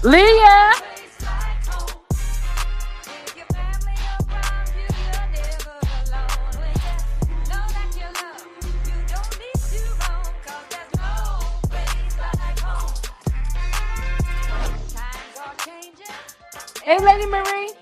Leah. Hey, Lady Marie.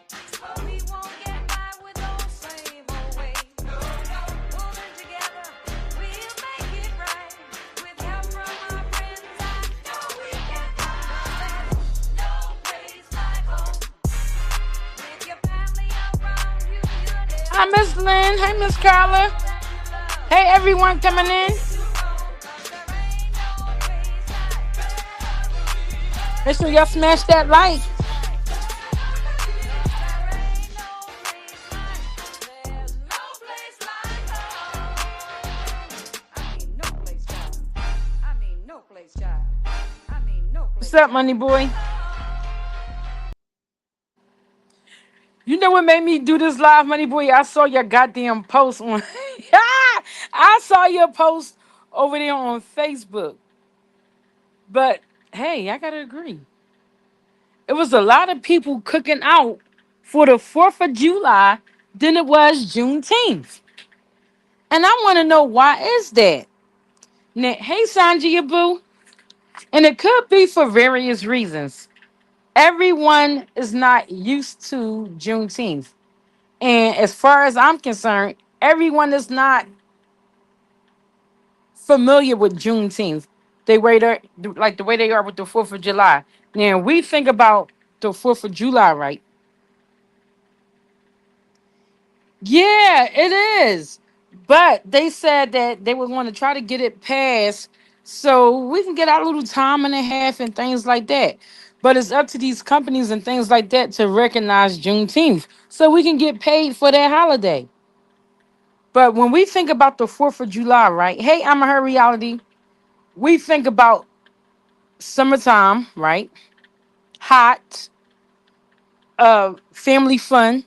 Hi, Miss Lynn. Hey, Miss Carla. Hey, everyone coming in. Make sure y'all smash that like. What's up, Money Boy? You know what made me do this live, Money Boy? I saw your goddamn post on. I saw your post over there on Facebook. But hey, I gotta agree. It was a lot of people cooking out for the 4th of July than it was Juneteenth. And I want to know why is that? Now, hey, Sanjay Boo. And it could be for various reasons. Everyone is not used to Juneteenth. And as far as I'm concerned, everyone is not familiar with Juneteenth. They wait like the way they are with the 4th of July. Now we think about the 4th of July, right? Yeah, it is. But they said that they were going to try to get it passed so we can get our little time and a half and things like that. But it's up to these companies and things like that to recognize Juneteenth so we can get paid for that holiday. But when we think about the 4th of July, right? Hey, I'm a her reality. We think about summertime, right? Hot, family fun,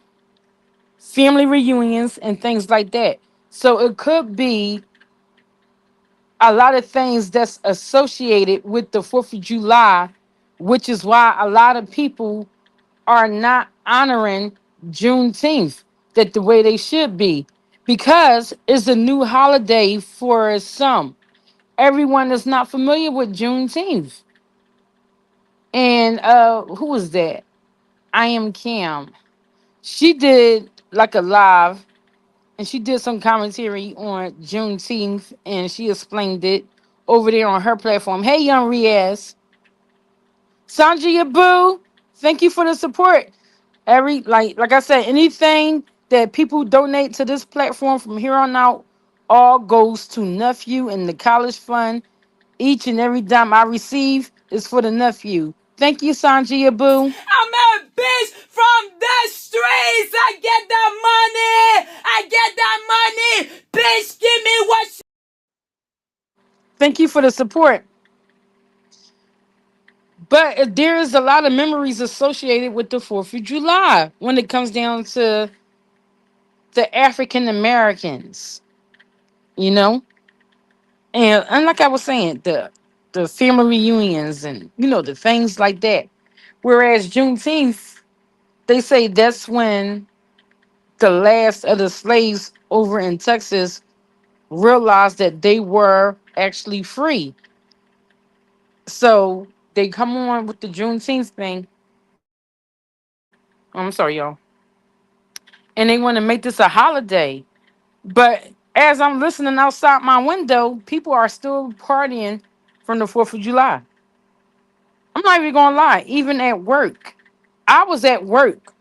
family reunions, and things like that. So it could be a lot of things that's associated with the 4th of July, which is why a lot of people are not honoring Juneteenth that the way they should be because it's a new holiday for some. Everyone is not familiar with Juneteenth. And who was that? I am Cam. She did like a live and she did some commentary on Juneteenth and she explained it over there on her platform. Hey, Young Riaz. Sanjay Abu, thank you for the support. Like I said, anything that people donate to this platform from here on out all goes to nephew and the college fund. Each and every dime I receive is for the nephew. Thank you, Sanjay Abu. I'm a bitch from the streets. I get that money. I get that money. Bitch, give me what you... Thank you for the support. But there is a lot of memories associated with the 4th of July when it comes down to the African Americans, you know? And like I was saying, the family reunions and the things like that. Whereas Juneteenth, they say that's when the last of the slaves over in Texas realized that they were actually free. So they come on with the Juneteenth thing I'm sorry, y'all. And they want to make this a holiday. But as I'm listening outside my window, people are still partying from the 4th of July. I'm not even gonna lie, even at work. I was at work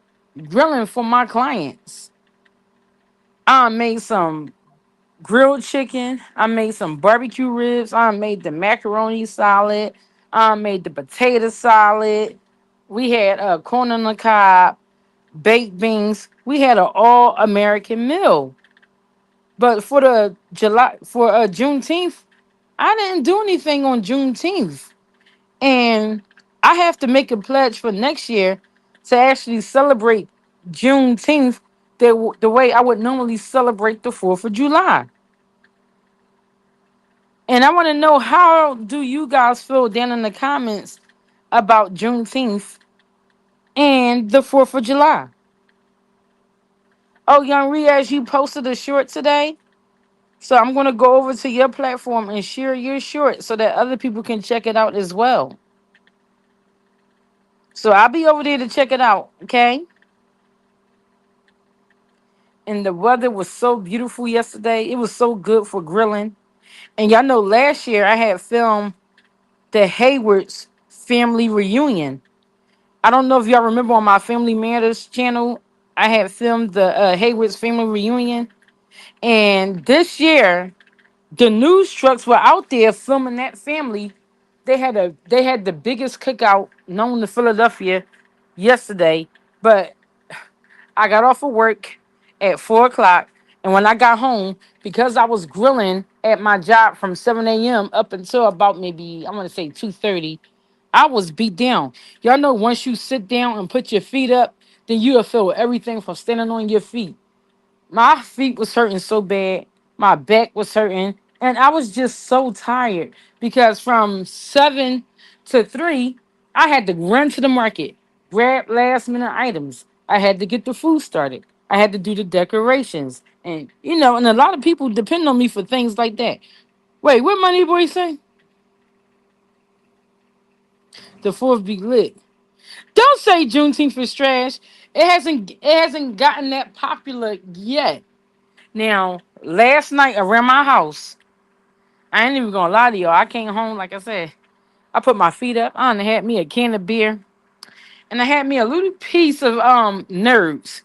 grilling for my clients. I made some grilled chicken. I made some barbecue ribs. I made the macaroni salad. I made the potato salad. We had corn on the cob, baked beans. We had an all American meal. But for the July for Juneteenth, I didn't do anything on Juneteenth, and I have to make a pledge for next year to actually celebrate Juneteenth the way I would normally celebrate the 4th of July. And I want to know, how do you guys feel down in the comments about Juneteenth and the 4th of July? Oh, Young Riaz, you posted a short today. So I'm gonna go over to your platform and share your short so that other people can check it out as well. So I'll be over there to check it out, okay? And the weather was so beautiful yesterday. It was so good for grilling. And y'all know last year I had filmed the Hayward's family reunion. I don't know if y'all remember on my Family Matters channel, I had filmed the Hayward's family reunion. And this year, the news trucks were out there filming that family. They had the biggest cookout known to Philadelphia yesterday. But I got off of work at 4 o'clock, and when I got home, because I was grilling at my job from 7 a.m. up until about maybe I want to say 2:30, I was beat down. Y'all know once you sit down and put your feet up, then you'll feel everything from standing on your feet. My feet was hurting so bad, my back was hurting, and I was just so tired because from 7 to 3, I had to run to the market, grab last minute items. I had to get the food started. I had to do the decorations, and and a lot of people depend on me for things like that. Wait, what Money Boy say? The fourth be lit. Don't say Juneteenth is trash. It hasn't gotten that popular yet. Now, last night around my house, I ain't even gonna lie to y'all. I came home, like I said, I put my feet up. I done had me a can of beer, and I had me a little piece of nerds.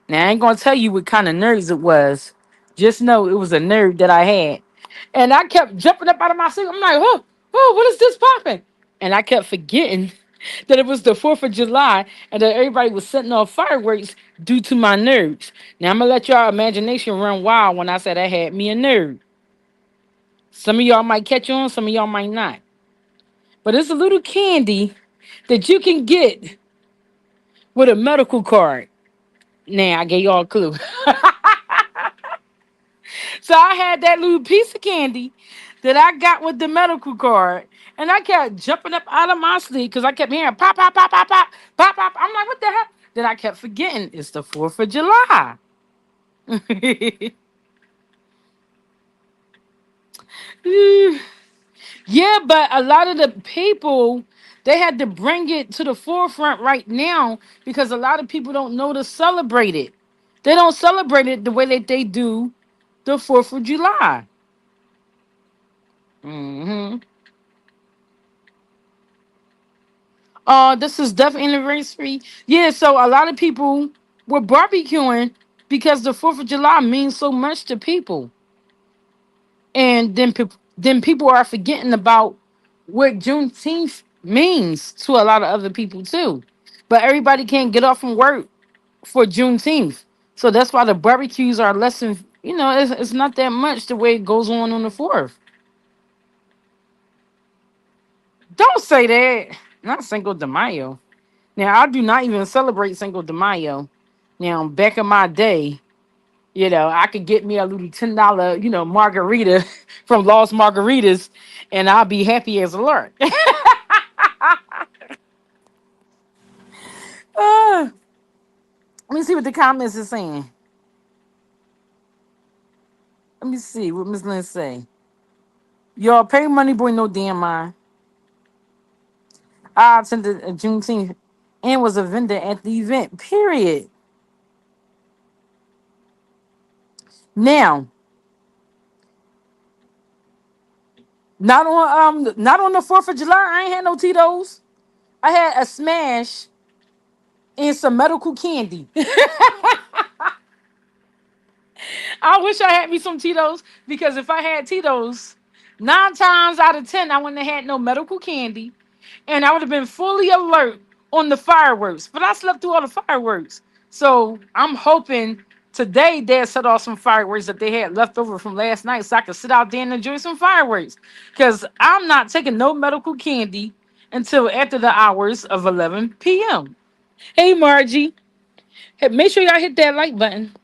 Now I ain't gonna tell you what kind of nerds it was. Just know it was a nerd that I had, and I kept jumping up out of my seat. I'm like, oh, what is this popping? And I kept forgetting that it was the 4th of July and that everybody was setting off fireworks due to my nerves. Now I'm gonna let y'all imagination run wild when I said I had me a nerd. Some of y'all might catch on, some of y'all might not. But it's a little candy that you can get with a medical card. Now I gave y'all a clue. So I had that little piece of candy that I got with the medical card, and I kept jumping up out of my sleep because I kept hearing pop, pop, pop, pop, pop, pop, pop. I'm like, what the heck? Then I kept forgetting it's the 4th of July. Yeah, but a lot of the people, they had to bring it to the forefront right now because a lot of people don't know to celebrate it. They don't celebrate it the way that they do the 4th of July. hmm this is death anniversary. Yeah, so a lot of people were barbecuing because the 4th of July means so much to people, and then people are forgetting about what Juneteenth means to a lot of other people too. But everybody can't get off from work for Juneteenth, so that's why the barbecues are less than it's not that much the way it goes on the 4th. Don't say that. Not Cinco de Mayo. Now I do not even celebrate Cinco de Mayo. Now back in my day, I could get me a little $10, margarita from Lost Margaritas, and I'll be happy as a lark. Let me see what the comments is saying. Let me see what Miss Lynn say. Y'all pay Money Boy no damn mind. I attended a Juneteenth and was a vendor at the event. Period. Now, not on the 4th of July. I ain't had no Tito's. I had a smash and some medical candy. I wish I had me some Tito's because if I had Tito's, 9 times out of 10, I wouldn't have had no medical candy and I would have been fully alert on the fireworks. But I slept through all the fireworks. So I'm hoping today they'll set off some fireworks that they had left over from last night so I could sit out there and enjoy some fireworks. Because I'm not taking no medical candy until after the hours of 11 p.m. Hey, Margie. Hey, make sure y'all hit that like button.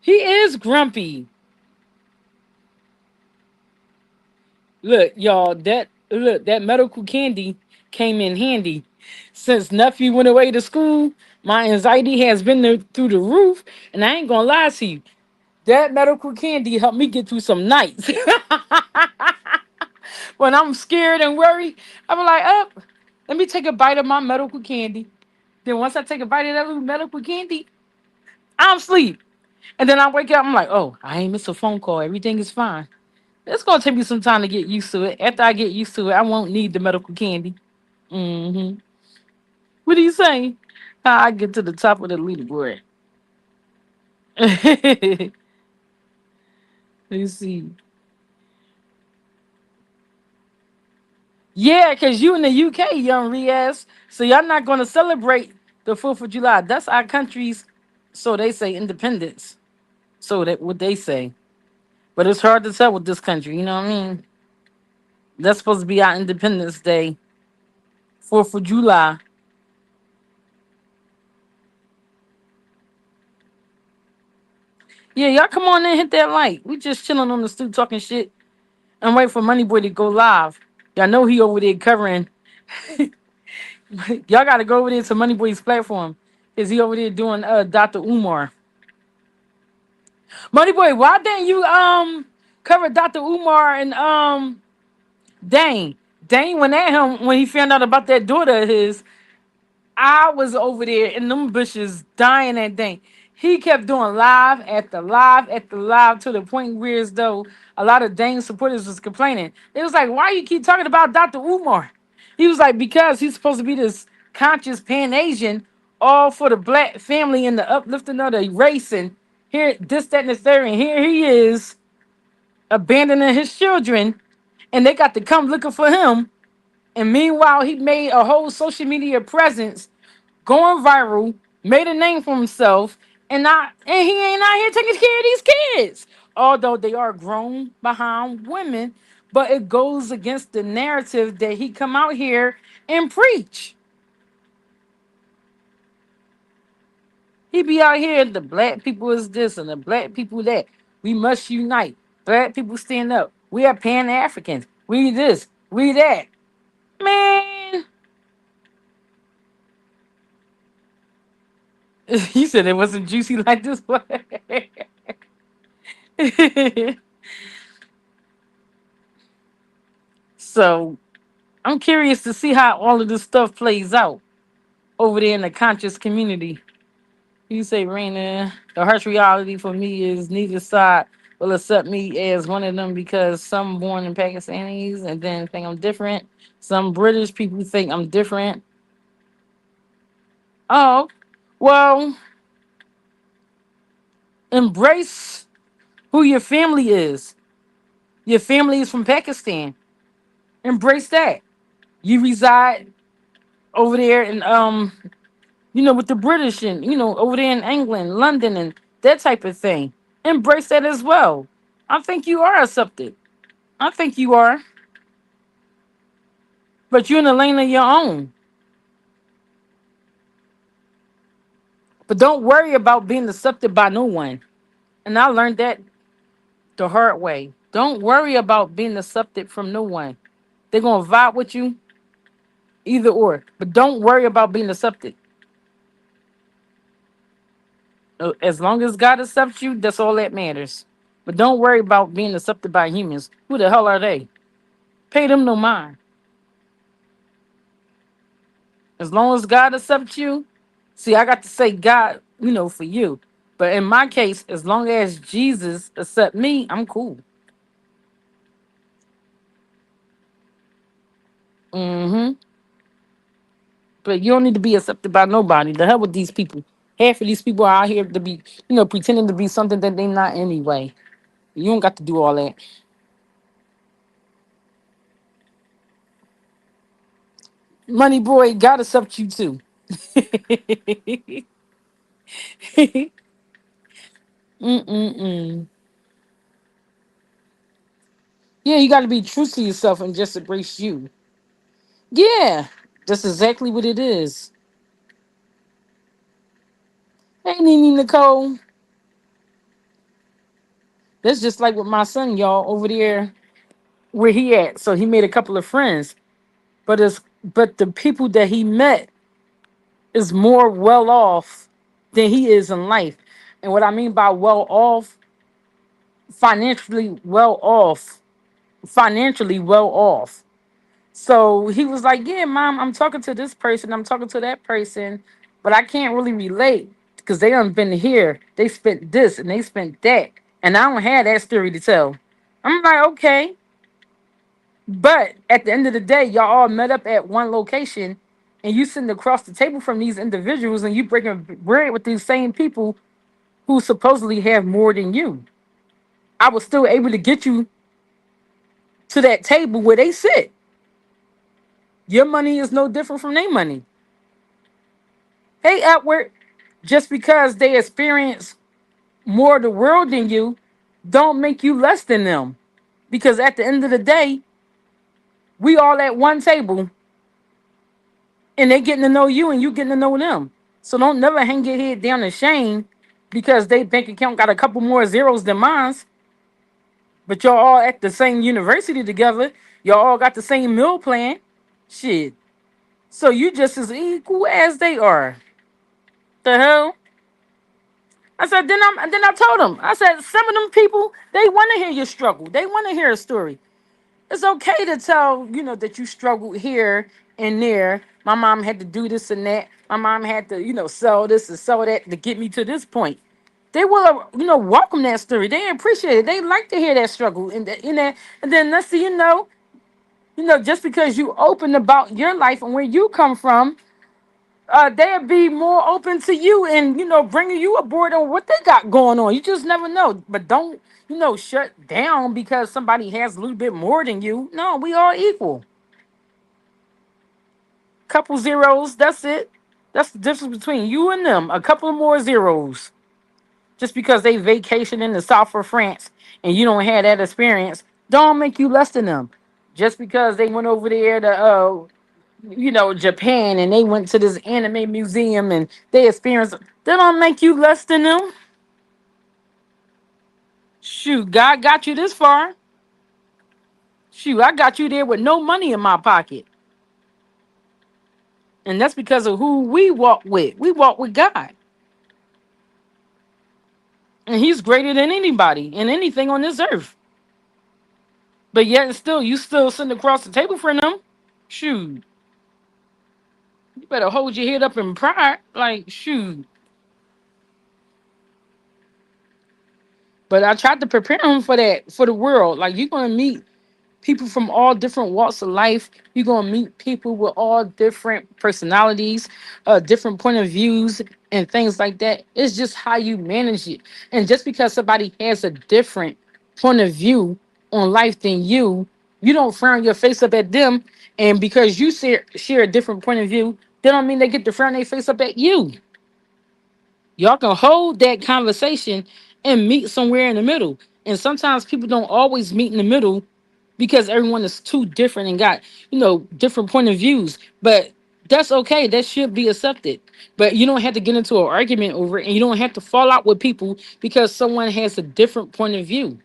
He is grumpy. Look, y'all, that medical candy came in handy. Since nephew went away to school, my anxiety has been through the roof, and I ain't gonna lie to you. That medical candy helped me get through some nights. When I'm scared and worried, I'm like, up, let me take a bite of my medical candy. Then once I take a bite of that little medical candy, I'm asleep. And then I wake up, I'm like, oh, I ain't missed a phone call. Everything is fine. It's gonna take me some time to get used to it. After I get used to it, I won't need the medical candy. Hmm. What are you saying? How I get to the top of the leaderboard? Let's see. Yeah, because you in the UK, young Riaz. So y'all not gonna celebrate the 4th of July. That's our country's, so they say, independence. So that what they say. But it's hard to tell with this country, you know what I mean? That's supposed to be our Independence Day, 4th of July. Yeah, y'all come on in, hit that like. We just chilling on the stoop talking shit and wait for Moneyboy to go live. Y'all know he over there covering. Y'all gotta go over there to Moneyboy's platform. Is he over there doing Dr. Umar? Moneyboy, why didn't you cover Dr. Umar and Dane? Dane went at him when he found out about that daughter of his. I was over there in them bushes dying that day. He kept doing live after live after live to the point where as though a lot of Dane supporters was complaining. It was like, why you keep talking about Dr. Umar? He was like, because he's supposed to be this conscious Pan Asian, all for the black family and the uplifting of the race and here this, that, and the third. And here he is abandoning his children, and they got to come looking for him. And meanwhile, he made a whole social media presence going viral, made a name for himself, and he ain't out here taking care of these kids. Although they are grown behind women, but it goes against the narrative that he come out here and preach. He be out here, the black people is this and the black people that. We must unite. Black people stand up. We are Pan Africans. We this, we that. Man, you said it wasn't juicy like this one. So I'm curious to see how all of this stuff plays out over there in the conscious community. You say, Raina, the harsh reality for me is neither side will accept me as one of them because some born in Pakistanis and then think I'm different. Some British people think I'm different. Oh, well, embrace who your family is. Your family is from Pakistan. Embrace that. You reside over there in with the British and over there in England, London, and that type of thing. Embrace that as well. I think you are accepted. I think you are, but you're in a lane of your own. But don't worry about being accepted by no one. And I learned that the hard way. Don't worry about being accepted from no one. They're gonna vibe with you either or, but don't worry about being accepted. As long as God accepts you, that's all that matters. But don't worry about being accepted by humans. Who the hell are they? Pay them no mind. As long as God accepts you, see, I got to say God, for you. But in my case, as long as Jesus accept me, I'm cool. Hmm. But you don't need to be accepted by nobody. The hell with these people. Half of these people are out here to be, pretending to be something that they not anyway. You don't got to do all that. Money boy, God accept you too. Mm-mm-mm. Yeah, you got to be true to yourself and just embrace you. Yeah, that's exactly what it is. Hey, Nene Nicole. That's just like with my son, y'all, over there where he at. So he made a couple of friends, but the people that he met is more well off than he is in life. And what I mean by well off, financially well off, financially well off. So he was like, "Yeah, mom, I'm talking to this person, I'm talking to that person, but I can't really relate because they done been here, they spent this and they spent that, and I don't have that story to tell." I'm like, okay, but at the end of the day, y'all all met up at one location, and you sitting across the table from these individuals, and you breaking bread with these same people who supposedly have more than you. I was still able to get you to that table where they sit. Your money is no different from their money. Hey, Edward, just because they experience more of the world than you, don't make you less than them. Because at the end of the day, we all at one table, and they getting to know you, and you getting to know them. So don't never hang your head down in shame because they bank account got a couple more zeros than mine. But y'all all at the same university together. Y'all all got the same meal plan. Shit. So you just as equal as they are. The hell? I said, then I told them. I said, some of them people, they want to hear your struggle. They want to hear a story. It's okay to tell, that you struggled here and there. My mom had to do this and that. My mom had to, sell this and sell that to get me to this point. They will, welcome that story. They appreciate it. They like to hear that struggle. And then let's see, just because you open about your life and where you come from, they'll be more open to you and bringing you aboard on what they got going on. You just never know. But don't shut down because somebody has a little bit more than you. No, we all equal. Couple zeros. That's it. That's the difference between you and them. A couple more zeros. Just because they vacation in the south of France and you don't have that experience, don't make you less than them. Just because they went over there to Japan and they went to this anime museum and they experienced, that don't make you less than them. Shoot, God got you this far. Shoot, I got you there with no money in my pocket. And that's because of who we walk with. We walk with God. And He's greater than anybody and anything on this earth. But yet and still, you still sitting across the table from them. Shoot, you better hold your head up in pride. Like, shoot. But I tried to prepare him for that, for the world. Like, you're going to meet people from all different walks of life. You're gonna meet people with all different personalities, different point of views, and things like that. It's just how you manage it. And just because somebody has a different point of view on life than you don't frown your face up at them. And because you share a different point of view, that don't mean they get to frown their face up at you. Y'all can hold that conversation and meet somewhere in the middle. And sometimes people don't always meet in the middle because everyone is too different and got, different point of views. But that's okay. That should be accepted. But you don't have to get into an argument over it, and you don't have to fall out with people because someone has a different point of view.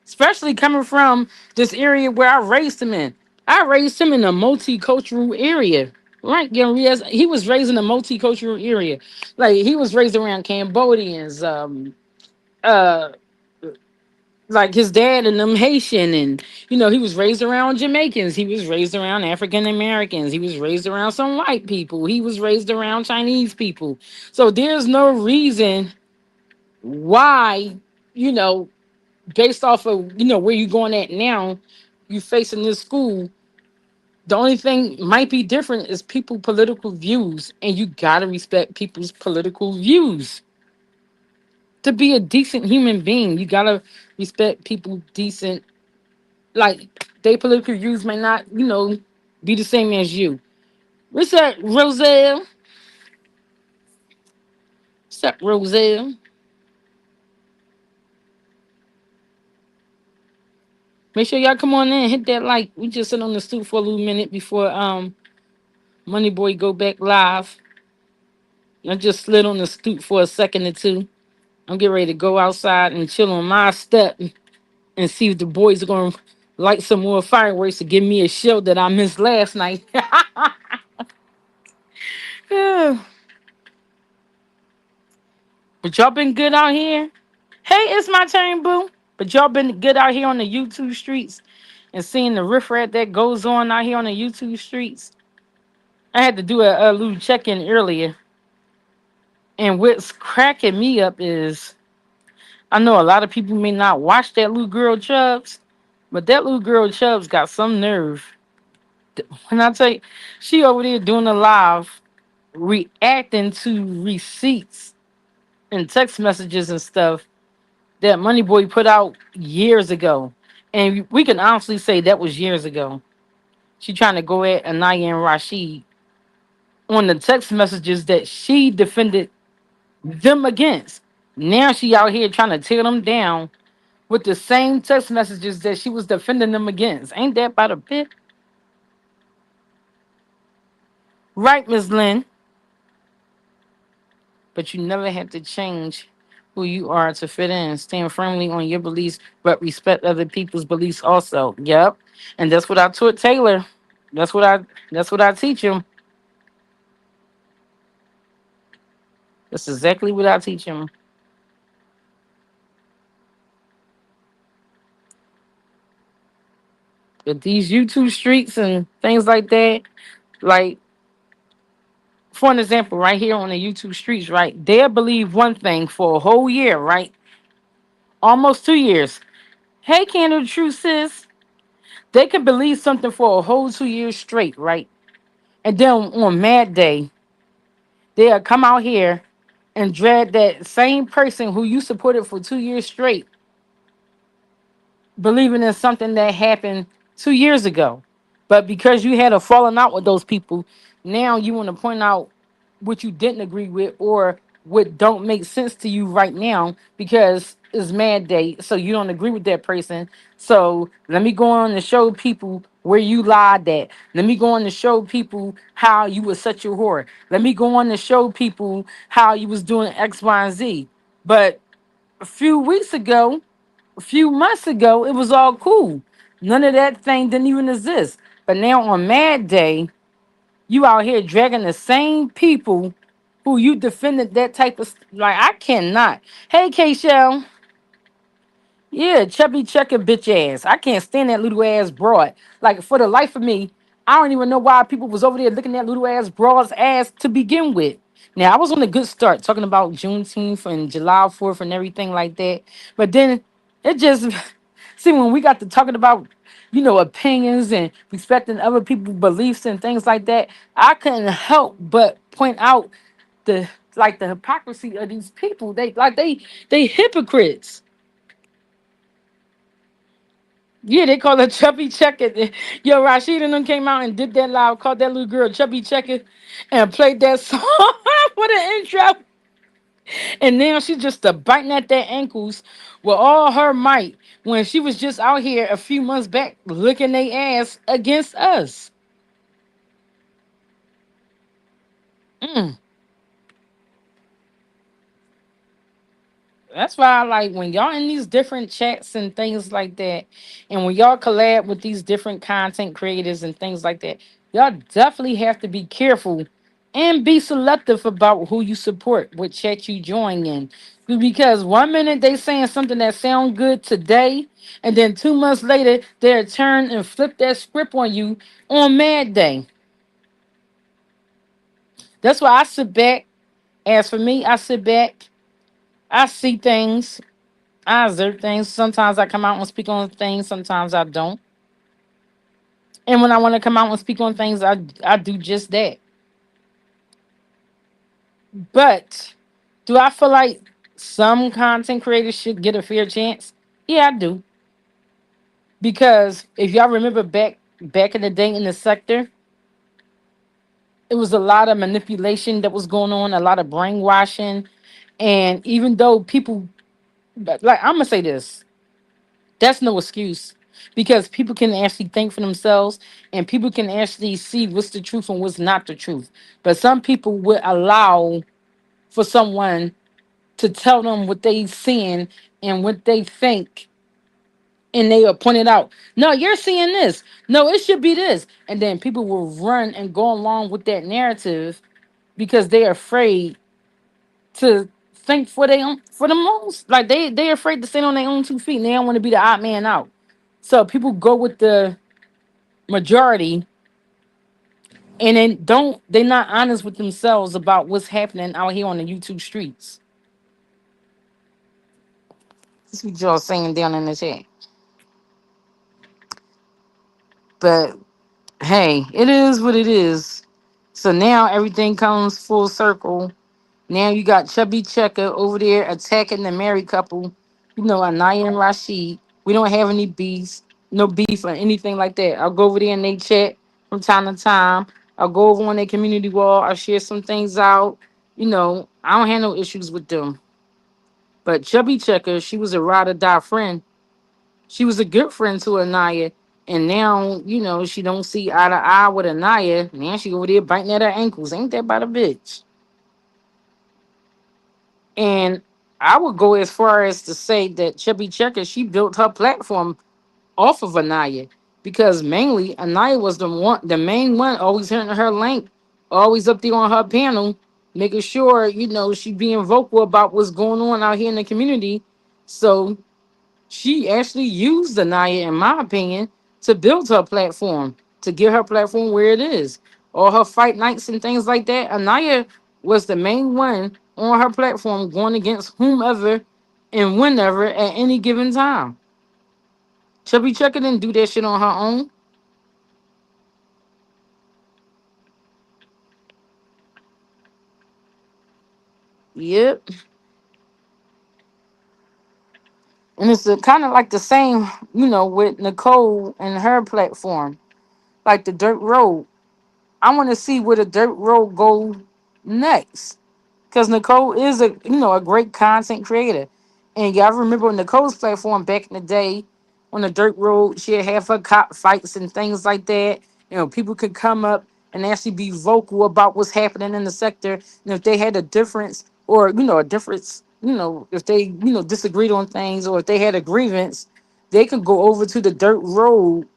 Especially coming from this area where I raised him in. I raised him in a multicultural area. Right, Gary, he was raised in a multicultural area. Like he was raised around Cambodians, uh, like his dad and them Haitian, and he was raised around Jamaicans, he was raised around African Americans, he was raised around some white people, he was raised around Chinese people. So there's no reason why, you know, based off of where you going at now, you facing this school. The only thing might be different is people political views, and you gotta respect people's political views. To be a decent human being, you gotta respect people decent, like their political views may not, be the same as you. What's up, Roselle? What's up, Roselle? Make sure y'all come on in, hit that like. We just sit on the stoop for a little minute before Money Boy go back live. I just slid on the stoop for a second or two. I'm getting ready to go outside and chill on my step and see if the boys are gonna light some more fireworks to give me a show that I missed last night. Yeah. But y'all been good out here. Hey, it's my turn, boo. But y'all been good out here on the YouTube streets and seeing the riffraff that goes on out here on the YouTube streets. I had to do a little check-in earlier, and what's cracking me up is I know a lot of people may not watch that little girl Chubbs, but that little girl Chubbs got some nerve. When I tell you, she over there doing a live, reacting to receipts and text messages and stuff that Moneyboy put out years ago. And we can honestly say that was years ago. She trying to go at Anaya and Rashid on the text messages that she defended them against. Now she out here trying to tear them down with the same text messages that she was defending them against. Ain't that about a bit? Right, Miss Lynn? But you never have to change who you are to fit in. Stand firmly on your beliefs, but respect other people's beliefs also. Yep. And that's what I taught Taylor. That's what I that's what I teach him. That's exactly what I teach him. But these YouTube streets and things like that, like for an example, right here on the YouTube streets, right? They'll believe one thing for a whole year, right? Almost 2 years. Hey, Candle True Sis. They can believe something for a whole 2 years straight, right? And then on Mad Day, they'll come out here and drag that same person who you supported for 2 years straight, believing in something that happened 2 years ago. But because you had a falling out with those people, now you want to point out what you didn't agree with or what don't make sense to you right now because it's Mad Day, so you don't agree with that person. So let me go on and show people where you lied at. Let me go on to show people how you was such a whore. Let me go on to show people how you was doing X, Y, and Z. But a few weeks ago, a few months ago, it was all cool. None of that thing didn't even exist. But now on Mad Day, you out here dragging the same people who you defended that type of like I cannot. Hey K Shell. Yeah, chubby checker bitch ass. I can't stand that little ass broad. Like for the life of me, I don't even know why people was over there looking at little ass broad's ass to begin with. Now I was on a good start talking about Juneteenth and July 4th and everything like that. But then it just see when we got to talking about opinions and respecting other people's beliefs and things like that, I couldn't help but point out the the hypocrisy of these people. They hypocrites. Yeah, they call her Chubby Checker. Yo, Rashid and them came out and did that live, called that little girl Chubby Checker, and played that song for the intro. And now she's just biting at their ankles with all her might when she was just out here a few months back licking their ass against us. Mm. That's why I like when y'all in these different chats and things like that, and when y'all collab with these different content creators and things like that, y'all definitely have to be careful And be selective about who you support, what chat you join in. Because one minute they saying something that sound good today, and then 2 months later they'll turn and flip that script on you on Mad Day. That's why I sit back. As for me, I sit back, I see things, I observe things. Sometimes I come out and speak on things, sometimes I don't. And when I want to come out and speak on things, I do just that. But do I feel like some content creators should get a fair chance? Yeah, I do. Because if y'all remember back in the day in the sector, it was a lot of manipulation that was going on, a lot of brainwashing. And even though people, like, I'm gonna say this, that's no excuse, because people can actually think for themselves, and people can actually see what's the truth and what's not the truth. But some people would allow for someone to tell them what they seeing and what they think, and they will point it out. No, you're seeing this. No, it should be this. And then people will run and go along with that narrative because they're afraid to think for their own, for the most. Like they're afraid to stand on their own 2 feet, and they don't want to be the odd man out. So people go with the majority, and then they're not honest with themselves about what's happening out here on the YouTube streets. That's what y'all saying down in the chat. But hey, it is what it is. So now everything comes full circle. Now you got Chubby Checker over there attacking the married couple, Anaya and Rashid. We don't have any beefs, no beef or anything like that. I'll go over there and they chat from time to time. I'll go over on their community wall. I'll share some things out. I don't have no issues with them. But Chubby Checker, she was a ride or die friend. She was a good friend to Anaya. And now, she don't see eye to eye with Anaya. Now she over there biting at her ankles. Ain't that about a bitch? And I would go as far as to say that Chubby Checker, she built her platform off of Anaya, because mainly Anaya was the main one, always hitting her link, always up there on her panel, making sure she being vocal about what's going on out here in the community. So she actually used Anaya, in my opinion, to build her platform, to get her platform where it is. All her fight nights and things like that, Anaya was the main one on her platform going against whomever and whenever at any given time. Chubby Checker didn't do that shit on her own. Yep. And it's kind of like the same, with Nicole and her platform, like the Dirt Road. I want to see where the Dirt Road go next, because Nicole is a great content creator, and y'all remember Nicole's platform back in the day on the Dirt Road, she'd have her cop fights and things like that. People could come up and actually be vocal about what's happening in the sector, and if they had a difference, or a difference, if they disagreed on things, or if they had a grievance, they could go over to the Dirt Road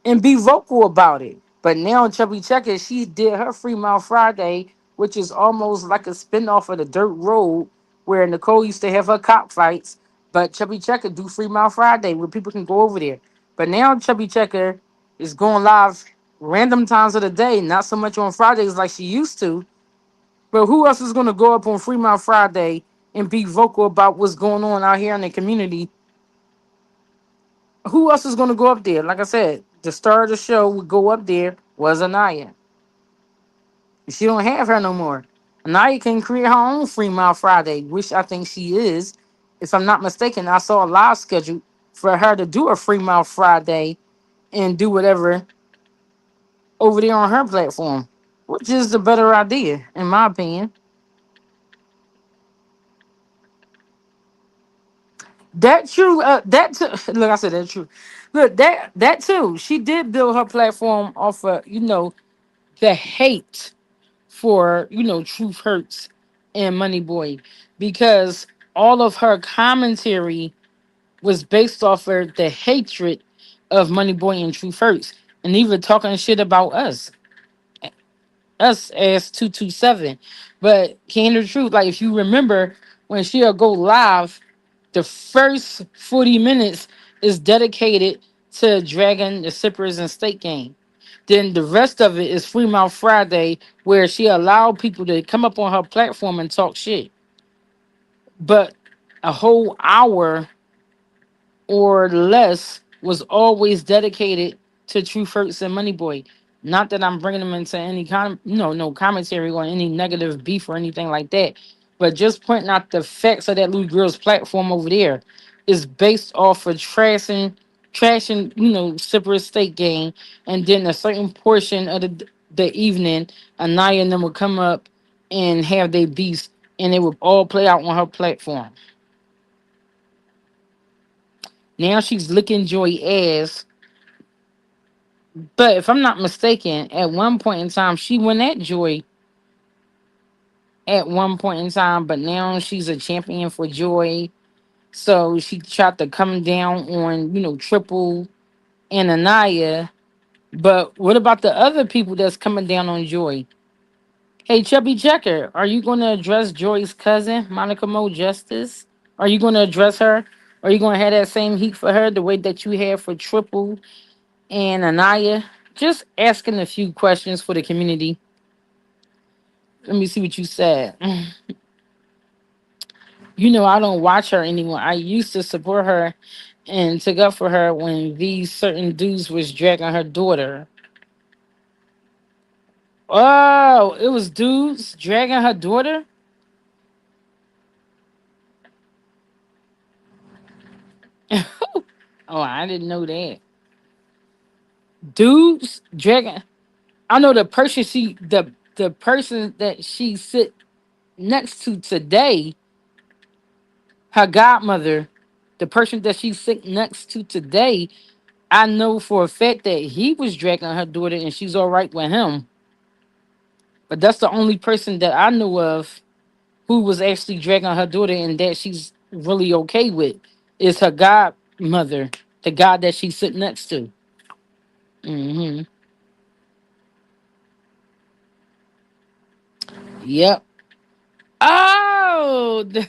and be vocal about it. But now Chubby Checker, she did her Free Mouth Friday, which is almost like a spinoff of the Dirt Road, where Nicole used to have her cop fights. But Chubby Checker do Free Mouth Friday, where people can go over there. But now Chubby Checker is going live random times of the day, not so much on Fridays like she used to. But who else is going to go up on Free Mouth Friday and be vocal about what's going on out here in the community? Who else is going to go up there? Like I said, the star of the show would go up there was Anaya. She don't have her no more. Anaya can create her own Free Mile Friday, which I think she is. If I'm not mistaken, I saw a live schedule for her to do a Free Mile Friday and do whatever over there on her platform, which is the better idea, in my opinion. That true. That too. Look, I said that true. Look, that too. She did build her platform off of the hate for Truth Hurts and Money Boy, because all of her commentary was based off of the hatred of Money Boy and Truth Hurts, and even talking shit about us. us as 227. But can the truth, like if you remember when she'll go live, the first 40 minutes is dedicated to Dragon, the Sippers, and State Game. Then the rest of it is Free Mouth Friday, where she allowed people to come up on her platform and talk shit. But a whole hour or less was always dedicated to Truth Hurts and Money Boy. Not that I'm bringing them into any no commentary on any negative beef or anything like that, but just pointing out the facts of that little girl's platform over there is based off of trashing, Cypress State game, and then a certain portion of the evening, Anaya and them would come up and have their beefs, and it would all play out on her platform. Now she's licking Joy ass. But if I'm not mistaken, at one point in time, she won that Joy at one point in time, but now she's a champion for Joy. So she tried to come down on, Triple and Anaya. But what about the other people that's coming down on Joy? Hey, Chubby Checker, are you going to address Joy's cousin, Monica Mo Justice? Are you going to address her? Are you going to have that same heat for her the way that you had for Triple and Anaya? Just asking a few questions for the community. Let me see what you said. I don't watch her anymore. I used to support her and took up for her when these certain dudes was dragging her daughter. Oh, it was dudes dragging her daughter? Oh, I didn't know that. Dudes dragging. I know the person that she sit next to today, her godmother, the person that she sit next to today, I know for a fact that he was dragging her daughter and she's all right with him. But that's the only person that I know of who was actually dragging her daughter and that she's really okay with is her godmother, the guy that she's sitting next to. Hmm. Yep. Oh, the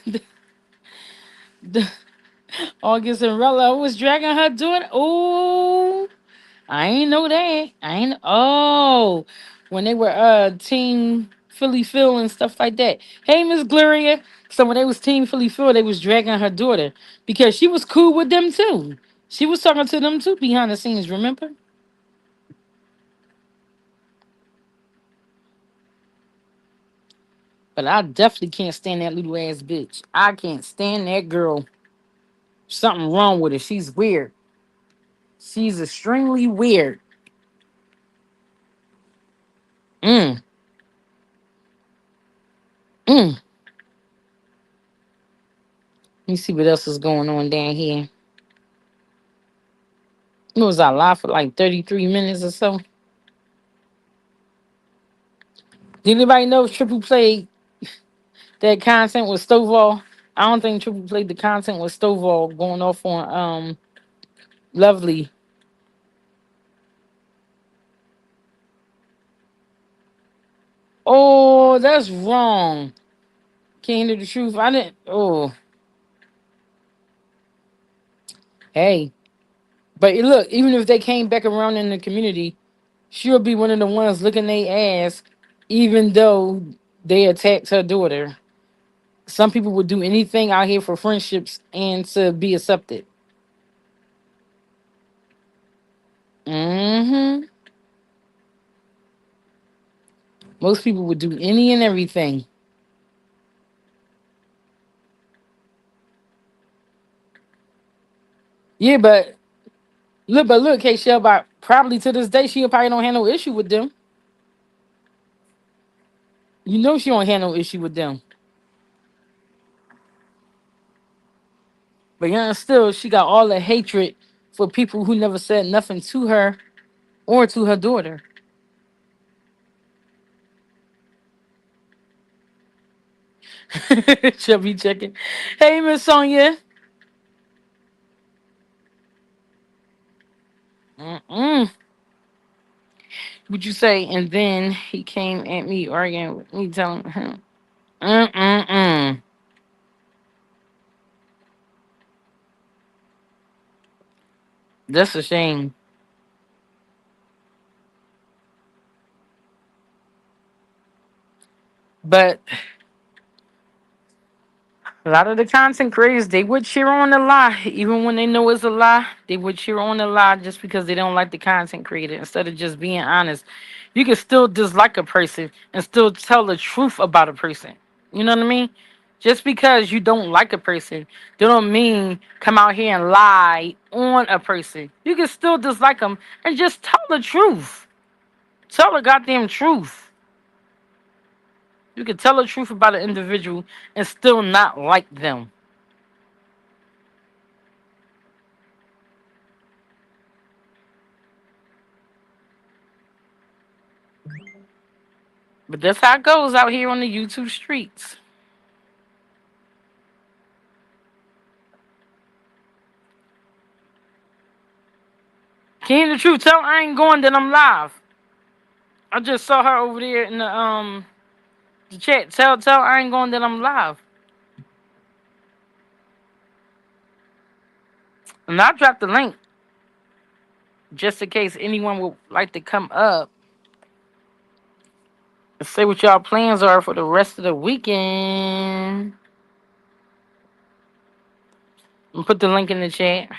August and Rella was dragging her daughter. Oh, I ain't know that. I ain't. Oh, when they were team Philly Phil and stuff like that. Hey, Miss Gloria. So when they was team Philly Phil, they was dragging her daughter because she was cool with them too. She was talking to them too behind the scenes. Remember? But I definitely can't stand that little ass bitch. I can't stand that girl. Something wrong with her. She's weird. She's extremely weird. Mm, mm. Let me see what else is going on down here. It was I live for like 33 minutes or so. Did anybody know if Triple played that content with Stovall? I don't think Triple played the content with Stovall going off on Lovely. Oh, that's wrong. Can't hear the truth. I didn't. Oh, hey. But look, even if they came back around in the community, she'll be one of the ones looking their ass, even though they attacked her daughter. Some people would do anything out here for friendships and to be accepted. Hmm. Most people would do any and everything. Yeah, but look, K Shell, but probably to this day, she probably don't have no issue with them. You know she don't have no issue with them. But yeah, still, she got all the hatred for people who never said nothing to her or to her daughter. Chubby checking. Hey, Miss Sonia. Mm-mm. Would you say? And then he came at me arguing with me, telling him, mm. That's a shame. But a lot of the content creators, they would cheer on the lie, even when they know it's a lie. They would cheer on the lie just because they don't like the content creator. Instead of just being honest, you can still dislike a person and still tell the truth about a person. You know what I mean? Just because you don't like a person, they don't mean come out here and lie on a person. You can still dislike them and just tell the truth. Tell the goddamn truth. You can tell the truth about an individual and still not like them. But that's how it goes out here on the YouTube streets. King of the truth, tell I ain't going that I'm live. I just saw her over there in the chat. Tell I ain't going that I'm live. And I dropped the link just in case anyone would like to come up and say what y'all plans are for the rest of the weekend. And put the link in the chat.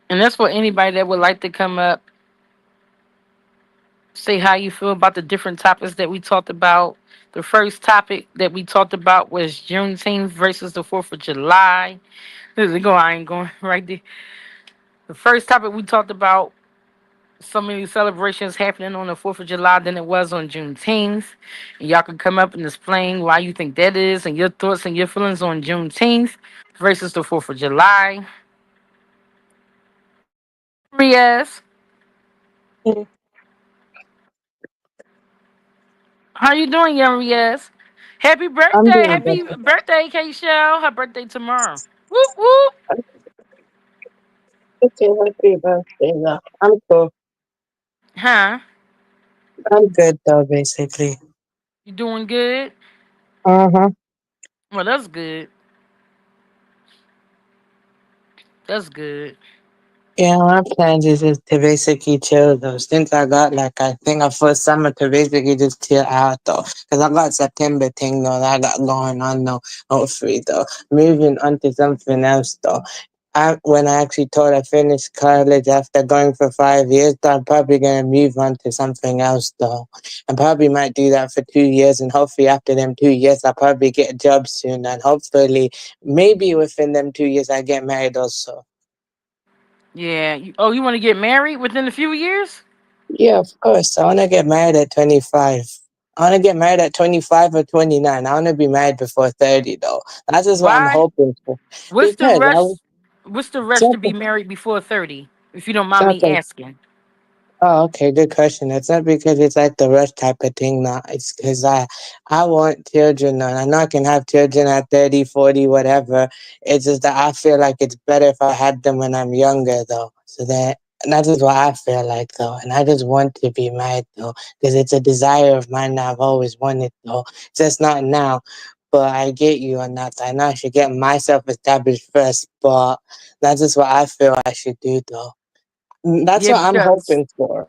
And that's for anybody that would like to come up, say how you feel about the different topics that we talked about. The first topic that we talked about was Juneteenth versus the 4th of July. Go, I ain't going right there. The first topic we talked about so many celebrations happening on the 4th of July than it was on Juneteenth. And y'all can come up and explain why you think that is and your thoughts and your feelings on Juneteenth versus the 4th of July. Yes. Mm, How you doing, young Riaz? Happy I'm birthday. doing Happy better. birthday, K Shell. Her birthday tomorrow. Whoop whoop. Okay, happy birthday. Yeah. I'm cool. Huh? I'm good though, basically. You doing good? Uh-huh. Well, that's good. That's good. Yeah, my plans is just to basically chill though. Since I got like I think a first summer to basically just chill out though. Cause I got September thing though that I got going on though. Hopefully though. Moving on to something else though. When I actually told I finished college after going for 5 years, though, I'm probably gonna move on to something else though. I probably might do that for 2 years, and hopefully after them 2 years, I'll probably get a job soon, and hopefully maybe within them 2 years I get married also. Yeah. Oh, you want to get married within a few years? Yeah, of course. I wanna get married at 25. I wanna get married at 25 or 29. I wanna be married before 30 though. That's just what I'm Why? hoping for. What's the Because I rush? was What's the rush to be something married before 30? If you don't mind me something asking. Oh, okay, good question. It's not because it's like the rush type of thing now. It's because I want children now. I know I can have children at 30, 40, whatever. It's just that I feel like it's better if I had them when I'm younger, though. And that is what I feel like, though. And I just want to be married, though, because it's a desire of mine that I've always wanted, though. Just not now. But I get you on that. I know I should get myself established first, but that's just what I feel I should do, though. That's Yeah, what I'm because hoping for.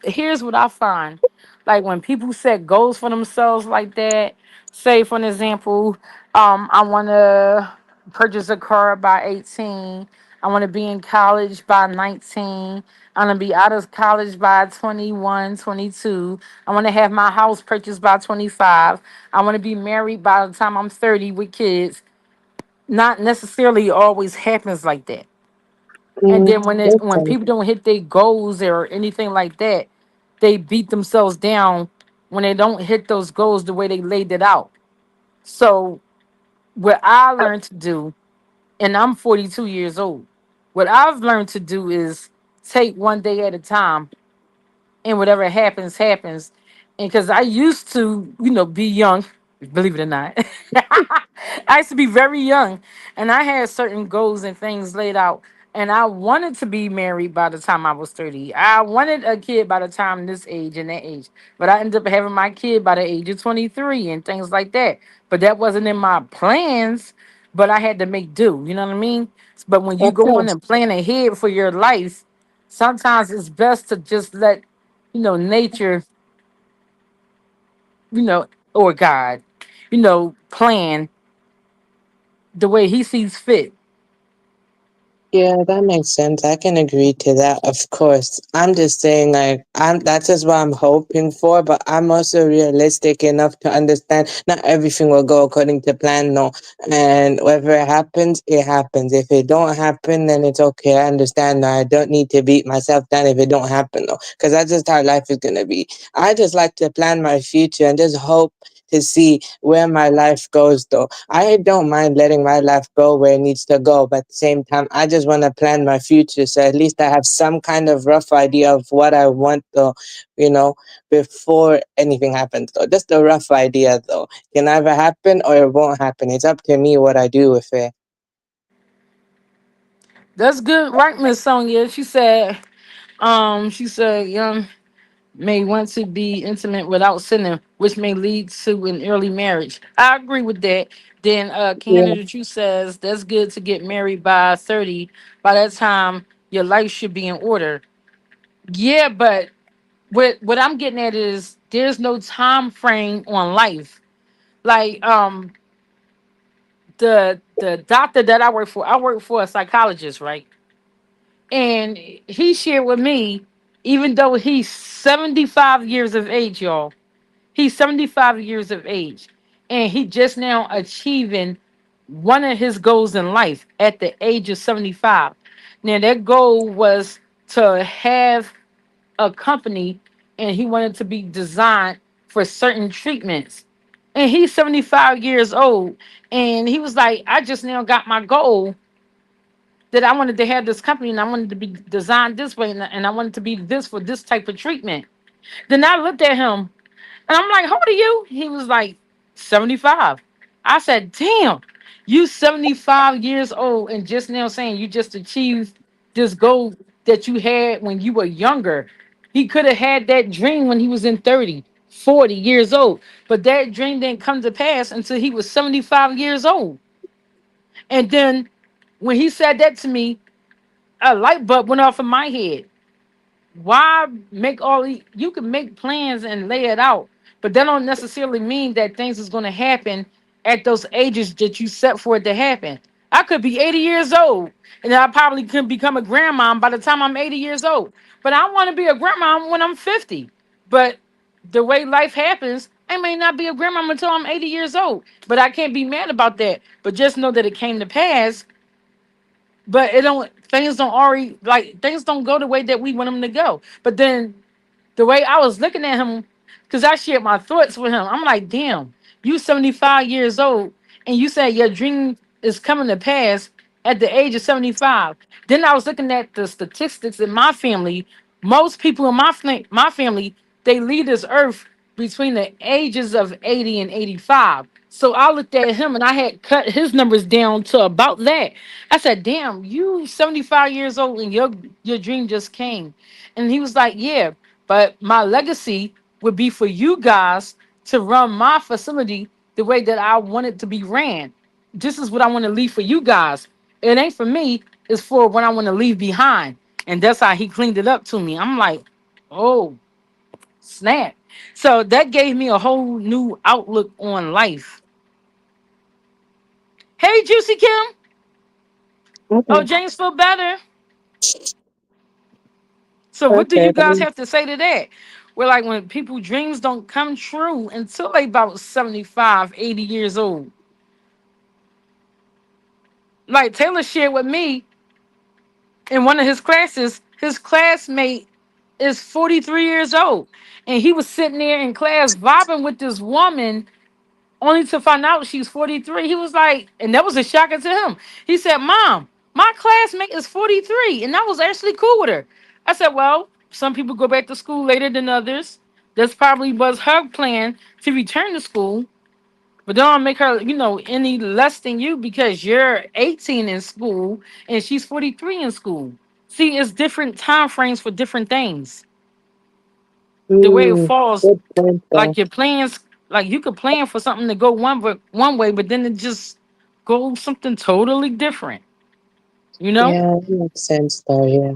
here's what I find. Like when people set goals for themselves like that, say for an example, I wanna purchase a car by 18. I wanna be in college by 19. I wanna be out of college by 21, 22. I wanna have my house purchased by 25. I wanna be married by the time I'm 30 with kids. Not necessarily always happens like that. And Mm, then when okay. people don't hit their goals or anything like that, they beat themselves down when they don't hit those goals the way they laid it out. So what I learned to do, and I'm 42 years old, what I've learned to do is take one day at a time, and whatever happens, happens. And because I used to, be young, believe it or not, I used to be very young, and I had certain goals and things laid out. And I wanted to be married by the time I was 30. I wanted a kid by the time this age and that age. But I ended up having my kid by the age of 23 and things like that. But that wasn't in my plans. But I had to make do. You know what I mean? But when you Of go on course. and plan ahead for your life, sometimes it's best to just let, nature, or God, plan the way he sees fit. Yeah, that makes sense. I can agree to that, of course. I'm just saying, like, that's just what I'm hoping for, but I'm also realistic enough to understand not everything will go according to plan, no. And whatever it happens, it happens. If it don't happen, then it's okay. I understand that. I don't need to beat myself down if it don't happen, though, because that's just how life is gonna be. I just like to plan my future and just hope to see where my life goes, though. I don't mind letting my life go where it needs to go, but at the same time, I just want to plan my future. So at least I have some kind of rough idea of what I want, though, you know, before anything happens, though. Just a rough idea, though. It can either happen or it won't happen. It's up to me what I do with it. That's good, right, Miss Sonia? She said, young may want to be intimate without sinning, which may lead to an early marriage. I agree with that. Then Yeah. Canada True says that's good to get married by 30. By that time, your life should be in order. Yeah, but what I'm getting at is there's no time frame on life. Like the doctor that I work for a psychologist, right? And he shared with me, even though he's 75 years of age, y'all. He's 75 years of age, and he just now achieving one of his goals in life at the age of 75. Now, that goal was to have a company, and he wanted to be designed for certain treatments. And he's 75 years old, and he was like, I just now got my goal that I wanted to have this company, and I wanted to be designed this way, and I wanted to be this for this type of treatment. Then I looked at him and I'm like, how old are you? He was like, 75. I said, damn, you 75 years old and just now saying you just achieved this goal that you had when you were younger. He could have had that dream when he was in 30, 40 years old. But that dream didn't come to pass until he was 75 years old. And then when he said that to me, a light bulb went off in my head. Why make all you can make plans and lay it out, but that don't necessarily mean that things is going to happen at those ages that you set for it to happen. I could be 80 years old and I probably could become a grandma by the time I'm 80 years old, but I want to be a grandma when I'm 50. But the way life happens, I may not be a grandma until I'm 80 years old, but I can't be mad about that. But just know that it came to pass. But it don't, things don't already, like, things don't go the way that we want them to go. But then the way I was looking at him, because I shared my thoughts with him, I'm like, damn, you 75 years old, and you say your dream is coming to pass at the age of 75. Then I was looking at the statistics in my family. Most people in my family, they leave this earth between the ages of 80 and 85. So I looked at him and I had cut his numbers down to about that. I said, damn, you 75 years old and your dream just came. And he was like, yeah, but my legacy would be for you guys to run my facility the way that I want it to be ran. This is what I want to leave for you guys. It ain't for me, it's for what I want to leave behind. And that's how he cleaned it up to me. I'm like, oh, snap. So that gave me a whole new outlook on life. Hey, Juicy Kim. Oh, Okay. James feel better. So what do Okay. you guys have to say to that? We're like when people dreams don't come true until they about 75, 80 years old. Like Taylor shared with me in one of his classes, his classmate is 43 years old. And he was sitting there in class vibing with this woman only to find out she's 43. He was like, and that was a shocker to him. He said, Mom, my classmate is 43, and I was actually cool with her. I said, well, some people go back to school later than others. That's probably was her plan to return to school. But don't make her, any less than you because you're 18 in school and she's 43 in school. See, it's different time frames for different things. The way it Mm, falls, good point, though. like your plans, like you could plan for something to go one way, but then it just goes something totally different. You know? Yeah, that makes sense though, yeah.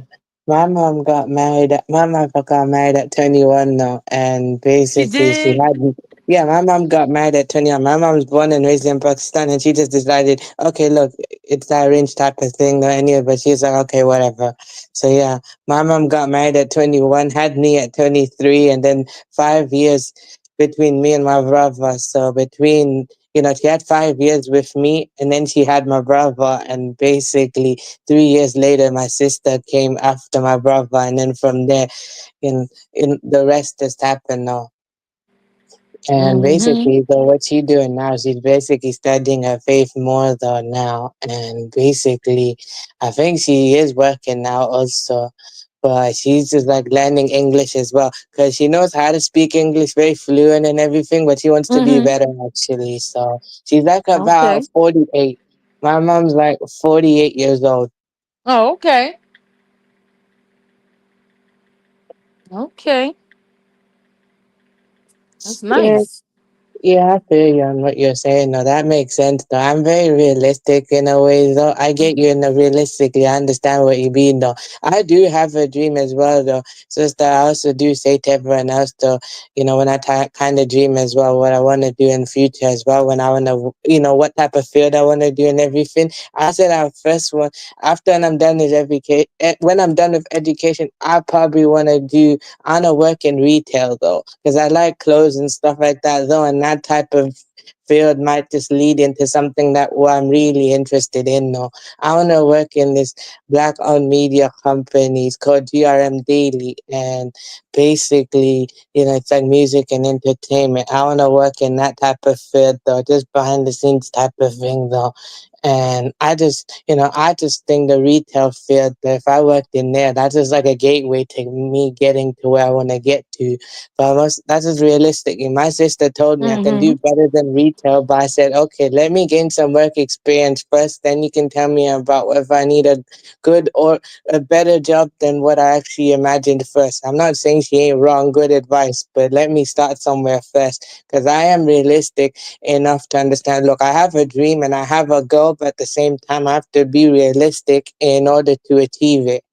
My mom got married at 21 now, and She basically she did. had, yeah, my mom got married at 21. My mom was born and raised in Pakistan, and she just decided, okay, look, it's the arranged type of thing, though, anyway, but she's like, okay, whatever. So yeah, my mom got married at 21, had me at 23, and then 5 years between me and my brother. So she had 5 years with me, and then she had my brother, and basically 3 years later, my sister came after my brother, and then from there, in the rest just happened now. And Mm-hmm. basically, though, what she's doing now, she's basically studying her faith more though now, and basically, I think she is working now also. But she's just like learning English as well because she knows how to speak English very fluent and everything, but she wants to be Mm-hmm. better actually. So she's like about Okay. 48. My mom's like 48 years old. Oh, okay. Okay. That's Yeah, nice. yeah, I feel you on what you're saying. No, that makes sense. Though I'm very realistic in a way, though. I get you in a realistically. I understand what you mean, though. I do have a dream as well, though. Sister, I also do say to everyone else, though. When I kind of dream as well, what I want to do in future as well. When I want to, what type of field I want to do and everything. I said our first one after I'm done with education. When I'm done with education, I probably want to do I want to work in retail though, because I like clothes and stuff like that though, and that type of field might just lead into something that what I'm really interested in though. I want to work in this black-owned media company. It's called GRM Daily, and basically, it's like music and entertainment. I want to work in that type of field though, just behind the scenes type of thing though. And I just think the retail field, that if I worked in there, that's just like a gateway to me getting to where I want to get to. But that's just realistic. And my sister told me I can do Mm-hmm. better than retail, but I said, okay, let me gain some work experience first. Then you can tell me about whether I need a good or a better job than what I actually imagined first. I'm not saying she ain't wrong, good advice, but let me start somewhere first because I am realistic enough to understand, look, I have a dream and I have a goal, but at the same time I have to be realistic in order to achieve it.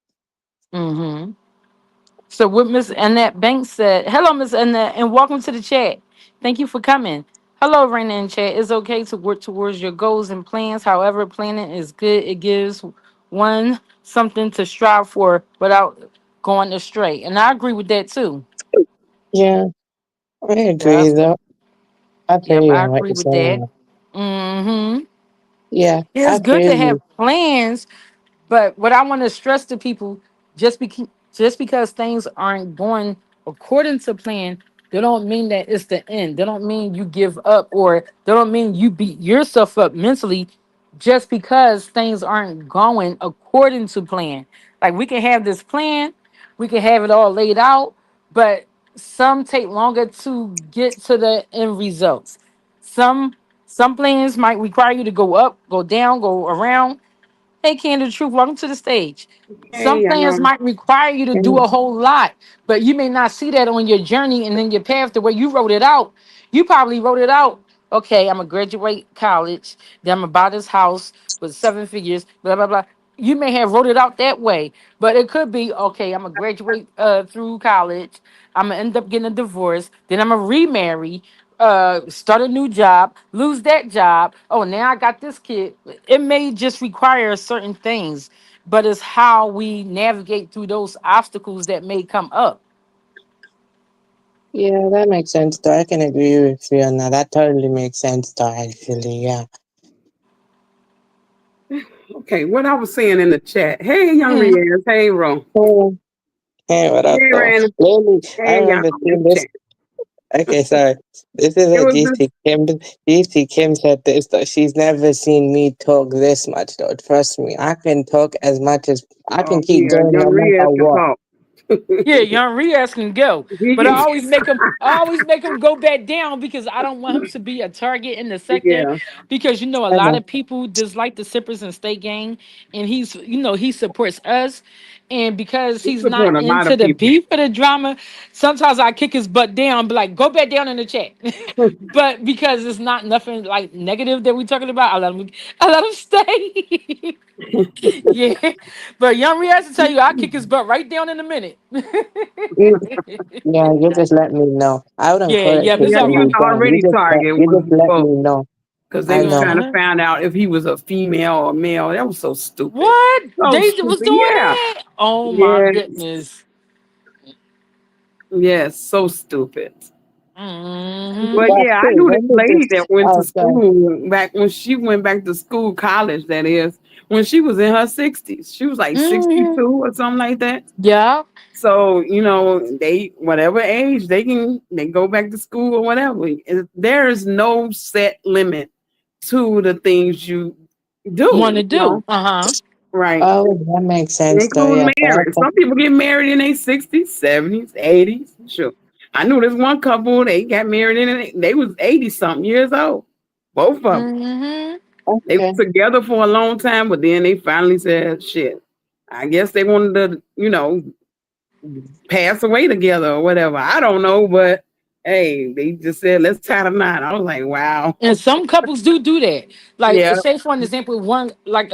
Mm-hmm. So what Miss Annette Banks said, hello, Miss Annette, and welcome to the chat. Thank you for coming. Hello, Raina in chat. It's okay to work towards your goals and plans. However, planning is good. It gives one something to strive for without going astray. And I agree with that too. Yeah, I Yeah. agree though. I feel Yep, you I on what agree you're with that. saying. Mm-hmm. Yeah, It's I good feel to have you. plans. But what I want to stress to people, just because things aren't going according to plan, they don't mean that it's the end. They don't mean you give up, or they don't mean you beat yourself up mentally just because things aren't going according to plan. Like we can have this plan, we can have it all laid out, but some take longer to get to the end results. Some some plans might require you to go up, go down, go around. Hey, Candid Truth, welcome to the stage. Some Hey, plans might require you to do a whole lot, but you may not see that on your journey and then your path the way you wrote it out. You probably wrote it out. Okay, I'm gonna graduate college, then I'm gonna buy this house with 7 figures, blah blah blah. You may have wrote it out that way, but it could be okay. I'm gonna graduate through college. I'm gonna end up getting a divorce. Then I'm gonna remarry, start a new job, lose that job. Oh, now I got this kid. It may just require certain things, but it's how we navigate through those obstacles that may come up. Yeah, that makes sense though. I can agree with you on that. That totally makes sense though, actually, yeah. okay, what I was saying in the chat. Hey, young Mhm. Riaz. Hey, Ro. Oh, hey, what up Hey, though? Rand. Lately, I Hey, y'all remember in seeing the this. chat. Okay, sorry. This is It what was this. GT Kim said this though. She's never seen me talk this much though. Trust me, I can talk as much as I can Oh, keep yeah, going young no Riaz matter can what. talk. Yeah, young Riaz can go, but He I always make him go back down because I don't want him to be a target in the sector. yeah, Because a I lot know. of people dislike the Sippers and State Gang, and he supports us, and because he he's not support a lot into of the people. beef or the drama, sometimes I kick his butt down, be like, go back down in the chat. But because it's not nothing like negative that we talking about, I let him stay. Yeah, but young Riaz to tell you, I'll kick his butt right down in a minute. Yeah, you just let me know. I wouldn't Yeah, call it yeah, but it's Yeah, all kicking he was you right. down. already target You just one let me before know. because they I was know. trying to Uh-huh. find out if he was a female or male. That was so stupid. What So they was stupid. doing Yeah. that? Oh my Yes. goodness. Yes. So stupid. Hmm. But Well, yeah, I hey, knew this let me lady just. that went to Oh, sorry. school back when she went back to school, college, that is, when she was in her 60s. She was like Hmm. 62 or something like that. Yeah. So, they, whatever age, they go back to school or whatever. There is no set limit to the things you Want do, to do? Uh huh. right? Oh, that makes sense, though. Including Yeah. marriage. Some people get married in their 60s, 70s, 80s. Sure. I knew this one couple, they got married they was 80 something years old. Both of them. Hmm. They Okay. were together for a long time, but then they finally said, shit. I guess they wanted to, pass away together or whatever. I don't know, but hey, they just said, let's tie the knot. I was like, wow. And some couples do that. Like, Yeah, say for an example, one like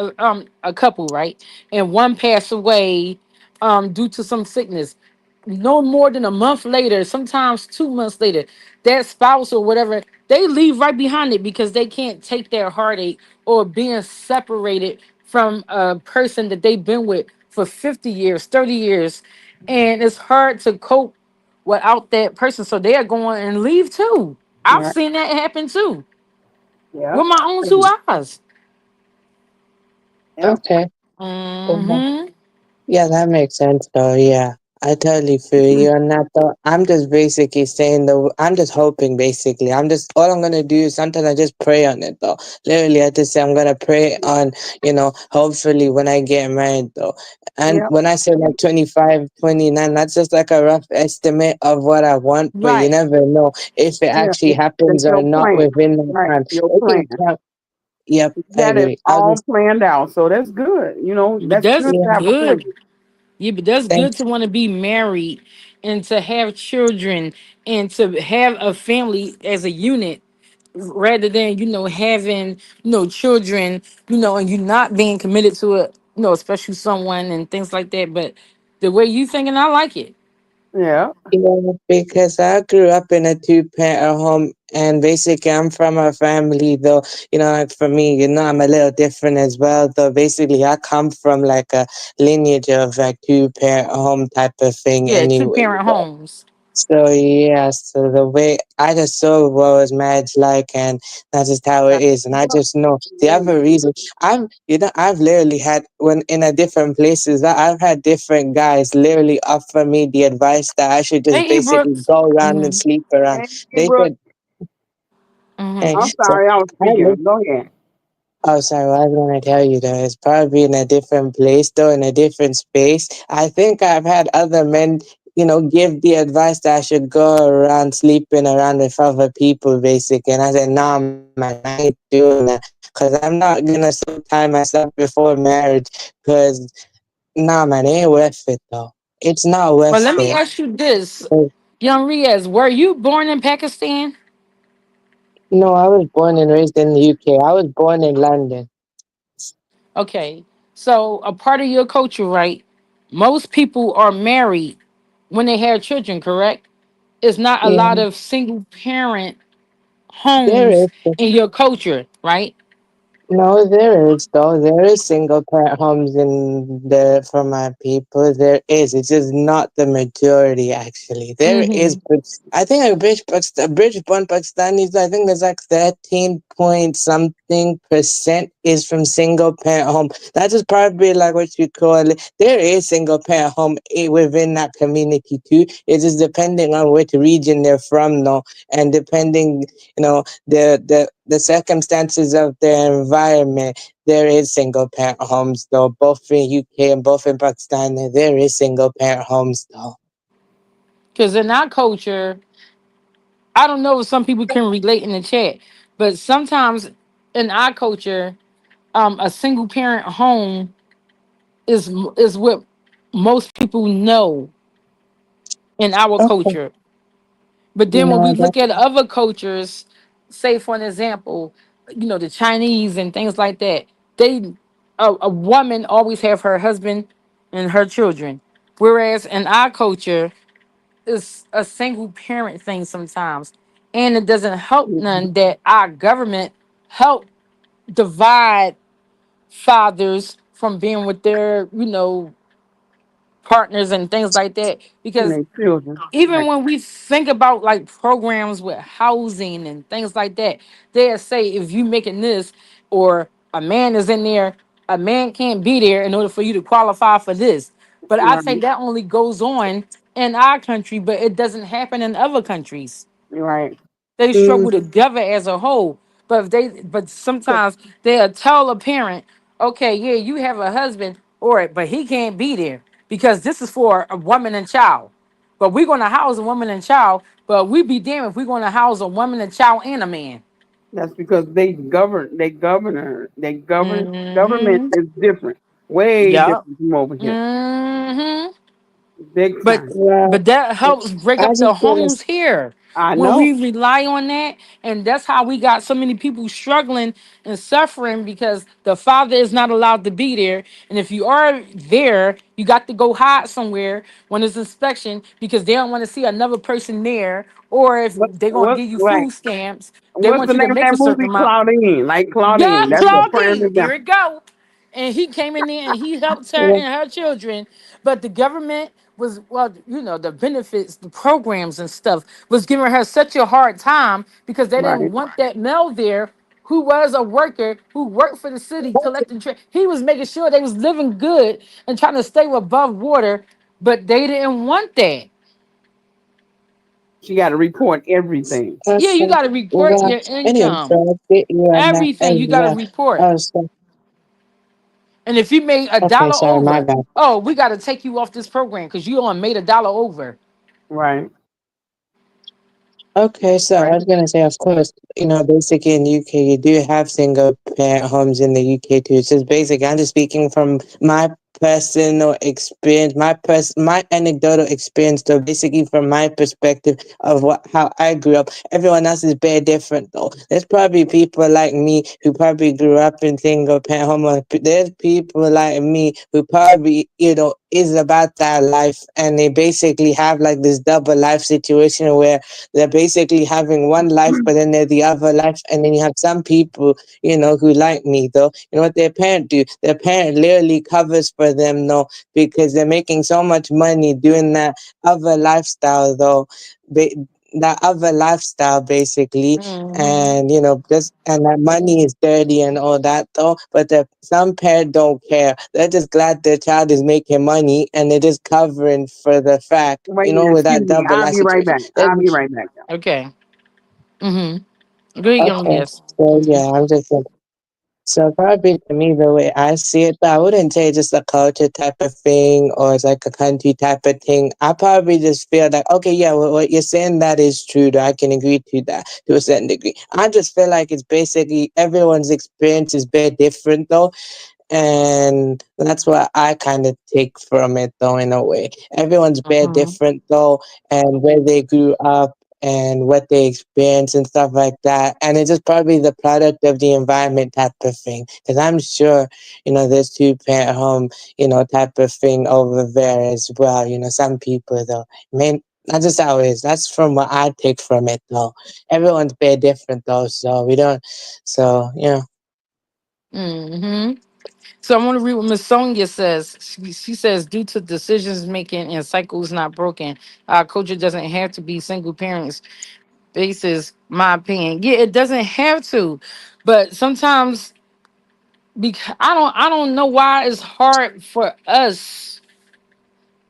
a couple, right, and one passed away due to some sickness. No more than a month later, sometimes 2 months later, that spouse or whatever, they leave right behind it because they can't take their heartache or being separated from a person that they've been with for 50 years, 30 years. And it's hard to cope without that person. So they are going and leave too. I've yeah, seen that happen too yeah. with my own two eyes. Yeah. Okay. Hmm. Yeah, that makes sense though. Yeah, I totally feel you on that though. I'm just basically saying though, I'm just hoping basically. All I'm gonna do is sometimes I just pray on it though. Literally, I just say I'm gonna pray on, hopefully when I get married though. And Yeah. when I say like 25, 29, that's just like a rough estimate of what I want, but you Right. never know if it Yeah. actually That's happens or your not plan. within that Right. time. Your It plan. can come. Yep, You I got it agree. I'll all just, planned out. So that's good. But That's that's good to yeah, have a plan. good. Yeah, but that's good thanks. to want to be married and to have children and to have a family as a unit rather than, having, children, and you not being committed to a, especially someone and things like that. But the way you thinking, I like it. Yeah. Yeah, because I grew up in a two-parent home, and basically I'm from a family, though, like for me, I'm a little different as well, though. Basically, I come from like a lineage of like two-parent home type of thing Yeah, two anyway. parent homes. So yeah, so the way I just saw what was marriage like, and that's just how it is. And I just know the other reason I've literally had when in a different places that I've had different guys literally offer me the advice that I should just Hey, basically Brooks. go around and Hmm. sleep around. Hey, They Brooke. said, hey, Hmm. I'm so sorry I was I speaking. Go ahead. Oh, sorry. What I was going to tell you though, it's probably in a different place, though, in a different space. I think I've had other men, give the advice that I should go around sleeping around with other people, basically. And I said, nah, man, I ain't doing that. Because I'm not going to so tie myself before marriage. Because, nah, man, it ain't worth it, though. It's not Well, worth let me it. ask you this, young Riaz, were you born in Pakistan? No, I was born and raised in the UK. I was born in London. Okay. So a part of your culture, right? Most people are married when they have children, correct? It's not a Yeah, lot of single parent there homes is. in your culture, right? No, there is though. There is single parent homes in there for my people. There is. It's just not the majority actually. There is, Mm-hmm. but I think a British born Pakistanis, I think there's like 13 point something percent is from single parent home. That is probably like what you call it. There is single parent home within that community too. It is depending on which region they're from though. And depending, the the circumstances of their environment, there is single parent homes though. Both in UK and both in Pakistan, there is single parent homes though. Because in our culture, I don't know if some people can relate in the chat, but sometimes in our culture, a single parent home is what most people know in our Okay. culture. But then when we No, look at other cultures, say for an example, the Chinese and things like that, they a woman always have her husband and her children. Whereas in our culture, it's a single parent thing sometimes. And it doesn't help none that our government help divide fathers from being with their, partners and things like that. and Because their children. even Right. when we think about like programs with housing and things like that, they'll say if you making this or a man is in there, a man can't be there in order for you to qualify for this. But I think Right. that only goes on in our country, but it doesn't happen in other countries. Right. They mm, struggle together as a whole. But sometimes they'll tell a parent, okay, yeah, you have a husband, or but he can't be there because this is for a woman and child. But we're gonna house a woman and child, but we be damned if we're gonna house a woman and child and a man. That's because they govern. They governor. They govern. Government Mm-hmm. is different. Way Yep. different from over here. Mm-hmm. Big But time. well, but that helps break I up just the want to. homes here I when know. we rely on that, and that's how we got so many people struggling and suffering because the father is not allowed to be there. And if you are there, you got to go hide somewhere when it's inspection because they don't want to see another person there. Or if they're gonna What? give you Right. food stamps, they What's want the you to name of make that a certain movie? amount. Claudine. Like Yeah, Claudine. That's a prime Claudine. There example. it go. And he came in there and he helped her Well, and her children. But the government was, well, the benefits, the programs and stuff was giving her such a hard time because they didn't Right. want that male there who was a worker who worked for the city collecting he was making sure they was living good and trying to stay above water, but they didn't want that. She got to report everything. Yeah, you okay. got to report Well, your anyway, income. so I get you on that Everything as you got to well. report. Oh, so And if you made a okay, dollar sorry, my over, bad. oh, we got to take you off this program because you only made a dollar over. Right. Okay, so I Right. was gonna say, of course, basically in UK you do have single parent homes in the UK too. It's just basic. I'm just speaking from my personal experience, my anecdotal experience. So basically, from my perspective of how I grew up, everyone else is very different though. There's probably people like me who probably grew up in single parent home. Or there's people like me who probably is about that life, and they basically have like this double life situation where they're basically having one life, but then they're the other life. And then you have some people, who like me, though. You know what their parent do? Their parent literally covers for them, though, because they're making so much money doing that other lifestyle, though. Ba- that other lifestyle, basically. Hmm. And, and that money is dirty and all that, though. But some parents don't care. They're just glad their child is making money and they're just covering for the fact, Wait a minute. with that Excuse me. double I'll life be right situation. back. I'll be right back. Okay. Mm-hmm. Good on Okay, yes. so Hmm. yeah, I'm just so probably to me the way I see it, but I wouldn't say just a culture type of thing or it's like a country type of thing. I probably just feel like okay, yeah, what you're saying that is true. Though I can agree to that to a certain degree. I just feel like it's basically everyone's experience is very different though, and that's what I kind of take from it, though, in a way. Everyone's very Hmm. different, though, and where they grew up and what they experienced and stuff like that. And it's just probably the product of the environment type of thing. Because I'm sure, there's two parent home, type of thing over there as well. Some people, though. Man, that's just how it is. That's from what I take from it, though. Everyone's very different, though. So we don't, so, yeah. Hmm. So I want to read what Miss Sonia says. She says, due to decisions making and cycles not broken, our culture doesn't have to be single parents. Basis, my opinion. Yeah, it doesn't have to, but sometimes because I don't know why it's hard for us,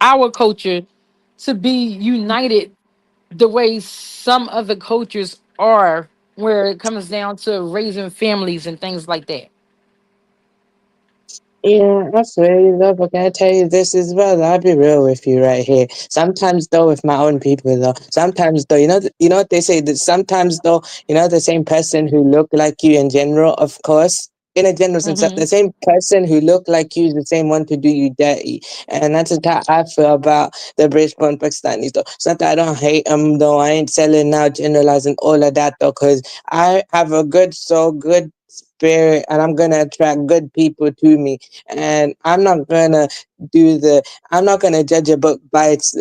our culture, to be united the way some other cultures are. where it comes down to raising families and things like that. Yeah, I feel you though, but can I tell you this as well? I'll be real with you right here. Sometimes though, with my own people though, sometimes though, you know what they say that sometimes though, the same person who look like you in general, of course, in a general sense, Hmm. the same person who look like you is the same one to do you dirty, and that's just how I feel about the British born Pakistanis though. It's not that I don't hate them though. I ain't selling out, generalizing all of that though, cause I have a good soul, good spirit, and I'm gonna attract good people to me, and do the I'm not gonna judge a book by its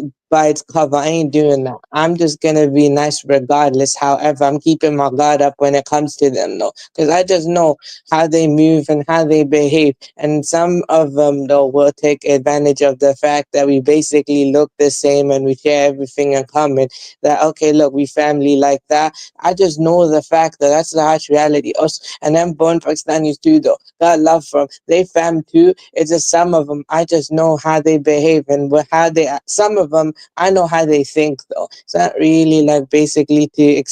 cover. I ain't doing that. I'm just gonna be nice regardless. However, I'm keeping my guard up when it comes to them though, because I just know how they move and how they behave, and some of them though will take advantage of the fact that we basically look the same and we share everything in common. That okay, look, we family like that. I just know the fact that that's the harsh reality. Us and them born Pakistanis too though. Got love from they fam too. It's just some of them I just know how they behave and how they. Some of them I know how they think though. It's not really like basically to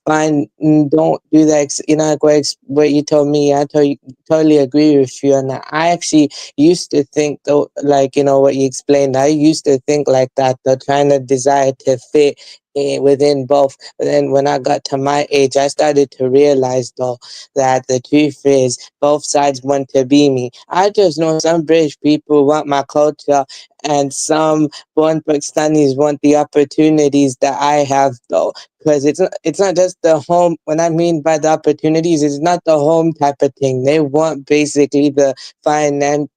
find don't do that. Like what you told me. I totally agree with you on that. I actually used to think though, like what you explained. I used to think like that though, trying to desire to fit within both. But then when I got to my age, I started to realize though that the truth is both sides want to be me. I just know some British people want my culture and some born Pakistanis want the opportunities that I have though. Because it's not just the home. When I mean by the opportunities, it's not the home type of thing. They want basically the financial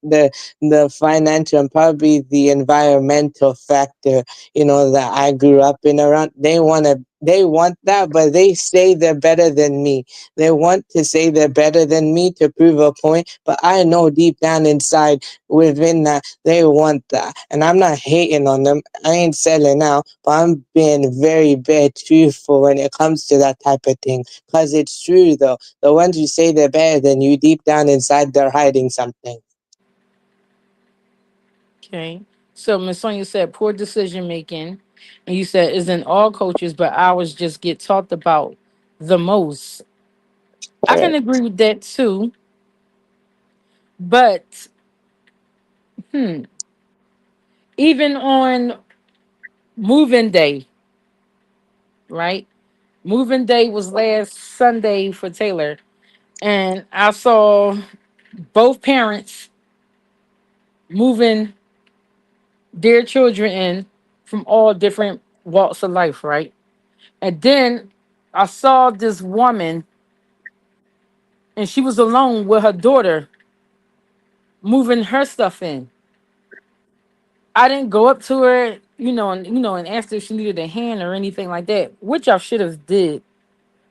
and probably the environmental factor. That I grew up in around. They want that, but they say they're better than me. They want to say they're better than me to prove a point, but I know deep down inside within that they want that. And I'm not hating on them. I ain't selling out, but I'm being very, very truthful when it comes to that type of thing. Because it's true though. The ones who say they're better than you, deep down inside, they're hiding something. Okay. So Miss Sonia said poor decision making, and you said is in all cultures, but ours just get talked about the most. I can Correct. agree with that too, but hmm, even on moving day, right? Moving day was last Sunday for Taylor, and I saw both parents moving their children in from all different walks of life, right? And then I saw this woman, and she was alone with her daughter, moving her stuff in. I didn't go up to her, and asked her if she needed a hand or anything like that, which I should have did.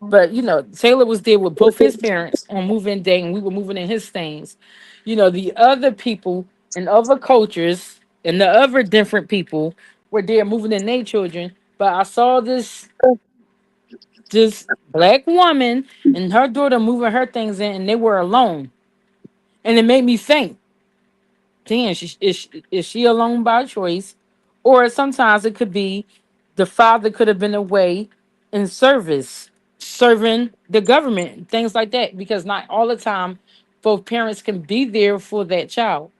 But Taylor was there with both his parents on moving day, and we were moving in his things. The other people and other cultures and the other different people were there moving in their children. But I saw this black woman and her daughter moving her things in, and they were alone. And it made me think, damn, is she alone by choice? Or sometimes it could be the father could have been away in service, serving the government, things like that, because not all the time both parents can be there for that child.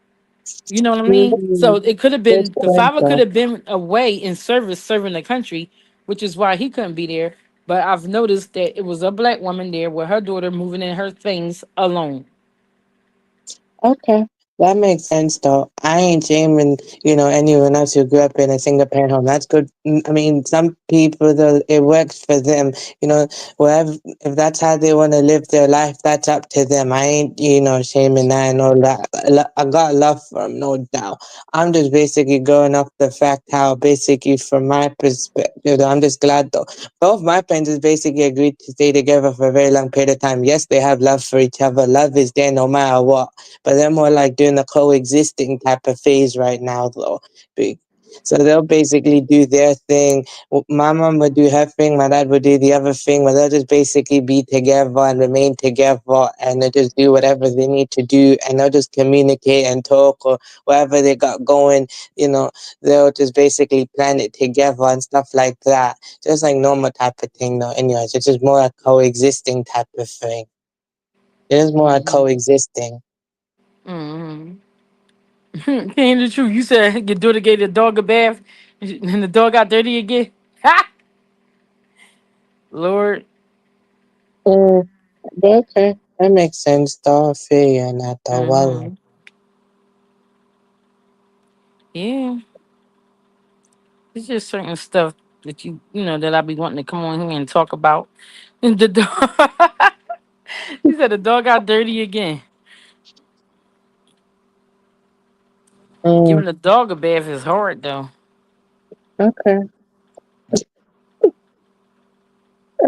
You know what I mean? So Mm, it could have good been the point, father could though. have been away in service, serving the country, which is why he couldn't be there. But I've noticed that it was a black woman there with her daughter moving in her things alone. Okay, that makes sense though. I ain't shaming, anyone else who grew up in a single parent home. That's good. I mean, some people though, it works for them. Whatever, if that's how they want to live their life, that's up to them. I ain't, shaming that and all that. I got love for them, no doubt. I'm just basically going off the fact how basically from my perspective, though, I'm just glad though. Both my parents just basically agreed to stay together for a very long period of time. Yes, they have love for each other. Love is there no matter what, but they're more like doing the coexisting type of phase right now, though. So they'll basically do their thing. My mom would do her thing, my dad would do the other thing, but they'll just basically be together and remain together, and they'll just do whatever they need to do, and they'll just communicate and talk or whatever they got going, you know, they'll just basically plan it together and stuff like that. Just like normal type of thing though. Anyways, it's just more a coexisting type of thing. It is more a Mm-hmm. coexisting. Mm-hmm. Came the truth. You said your daughter gave the dog a bath and the dog got dirty again. Ha! Lord. Mm, okay, that makes sense though. I feel you on that though. Well, Mm-hmm. Yeah. It's just certain stuff that you know that I be wanting to come on here and talk about. And the dog. He said the dog got dirty again. mm, Giving the dog a bath is hard though. okay,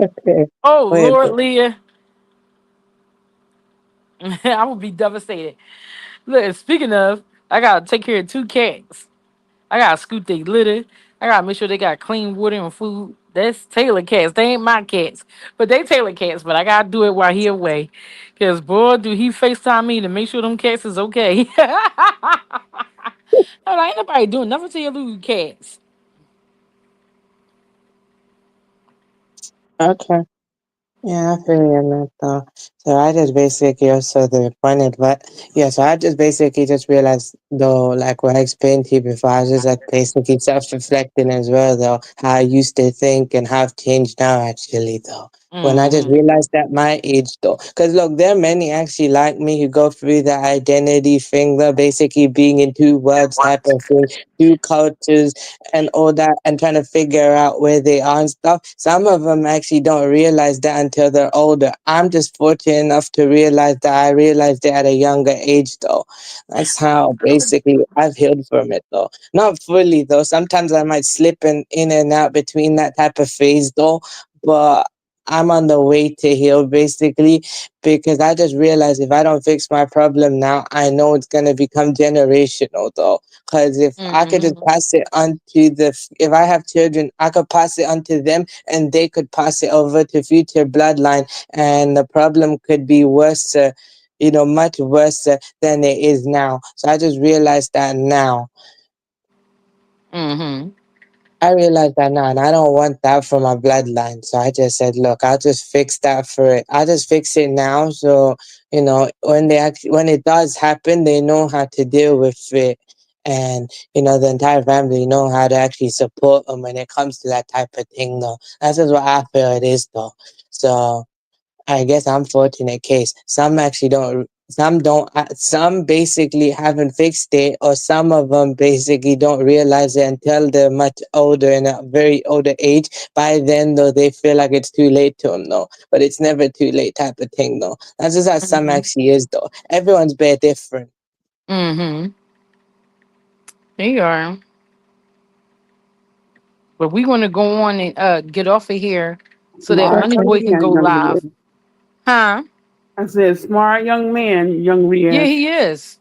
okay. Oh Wait, Lord, Leah. I would be devastated. Look, speaking of, I gotta take care of two cats. I gotta scoot their litter. I gotta make sure they got clean water and food. That's Taylor cats. They ain't my cats, but they Taylor cats. But I gotta do it while he away, cause boy, do he Facetime me to make sure them cats is okay. I'm like, ain't nobody doing nothing to your little cats. okay. Yeah, I feel you on that though. So I just basically also the point but yeah, so I just basically just realized though, like what I explained to you before, I was just like basically self-reflecting as well though, how I used to think and how I've changed now actually though. When I just Mm-hmm. realized at my age though, because look, there are many actually like me who go through the identity thing, though, basically being in two worlds type of thing, two cultures, and all that and trying to figure out where they are and stuff. Some of them actually don't realize that until they're older. I'm just fortunate enough to realize that I realized it at a younger age though. That's how basically I've healed from it though. Not fully though. Sometimes I might slip in and out between that type of phase though. But I'm on the way to heal basically because I just realized if I don't fix my problem now, I know it's gonna become generational though. Because if I could just Mm-hmm. pass it on to if I have children, I could pass it on to them and they could pass it over to future bloodline. And the problem could be worse, much worse than it is now. So I just realized that now. Mm-hmm. I realized that now, and I don't want that for my bloodline. So I just said, look, I'll just fix that for it. I'll just fix it now. So, when it does happen, they know how to deal with it. And, the entire family know how to actually support them when it comes to that type of thing, though. That's just what I feel it is, though. So, I guess I'm fortunate case. Some actually don't. Some don't. Some basically haven't fixed it, or some of them basically don't realize it until they're much older in a very older age. By then, though, they feel like it's too late to them, though. But it's never too late, type of thing, though. That's just how some Mm-hmm. actually is, though. Everyone's bit different. Mm-hmm. There you are. But we want to go on and get off of here so that Smart Money Okay. young Boy can man, go young live. Ria. Huh? I said, smart young man, young Yeah, Ria. he is.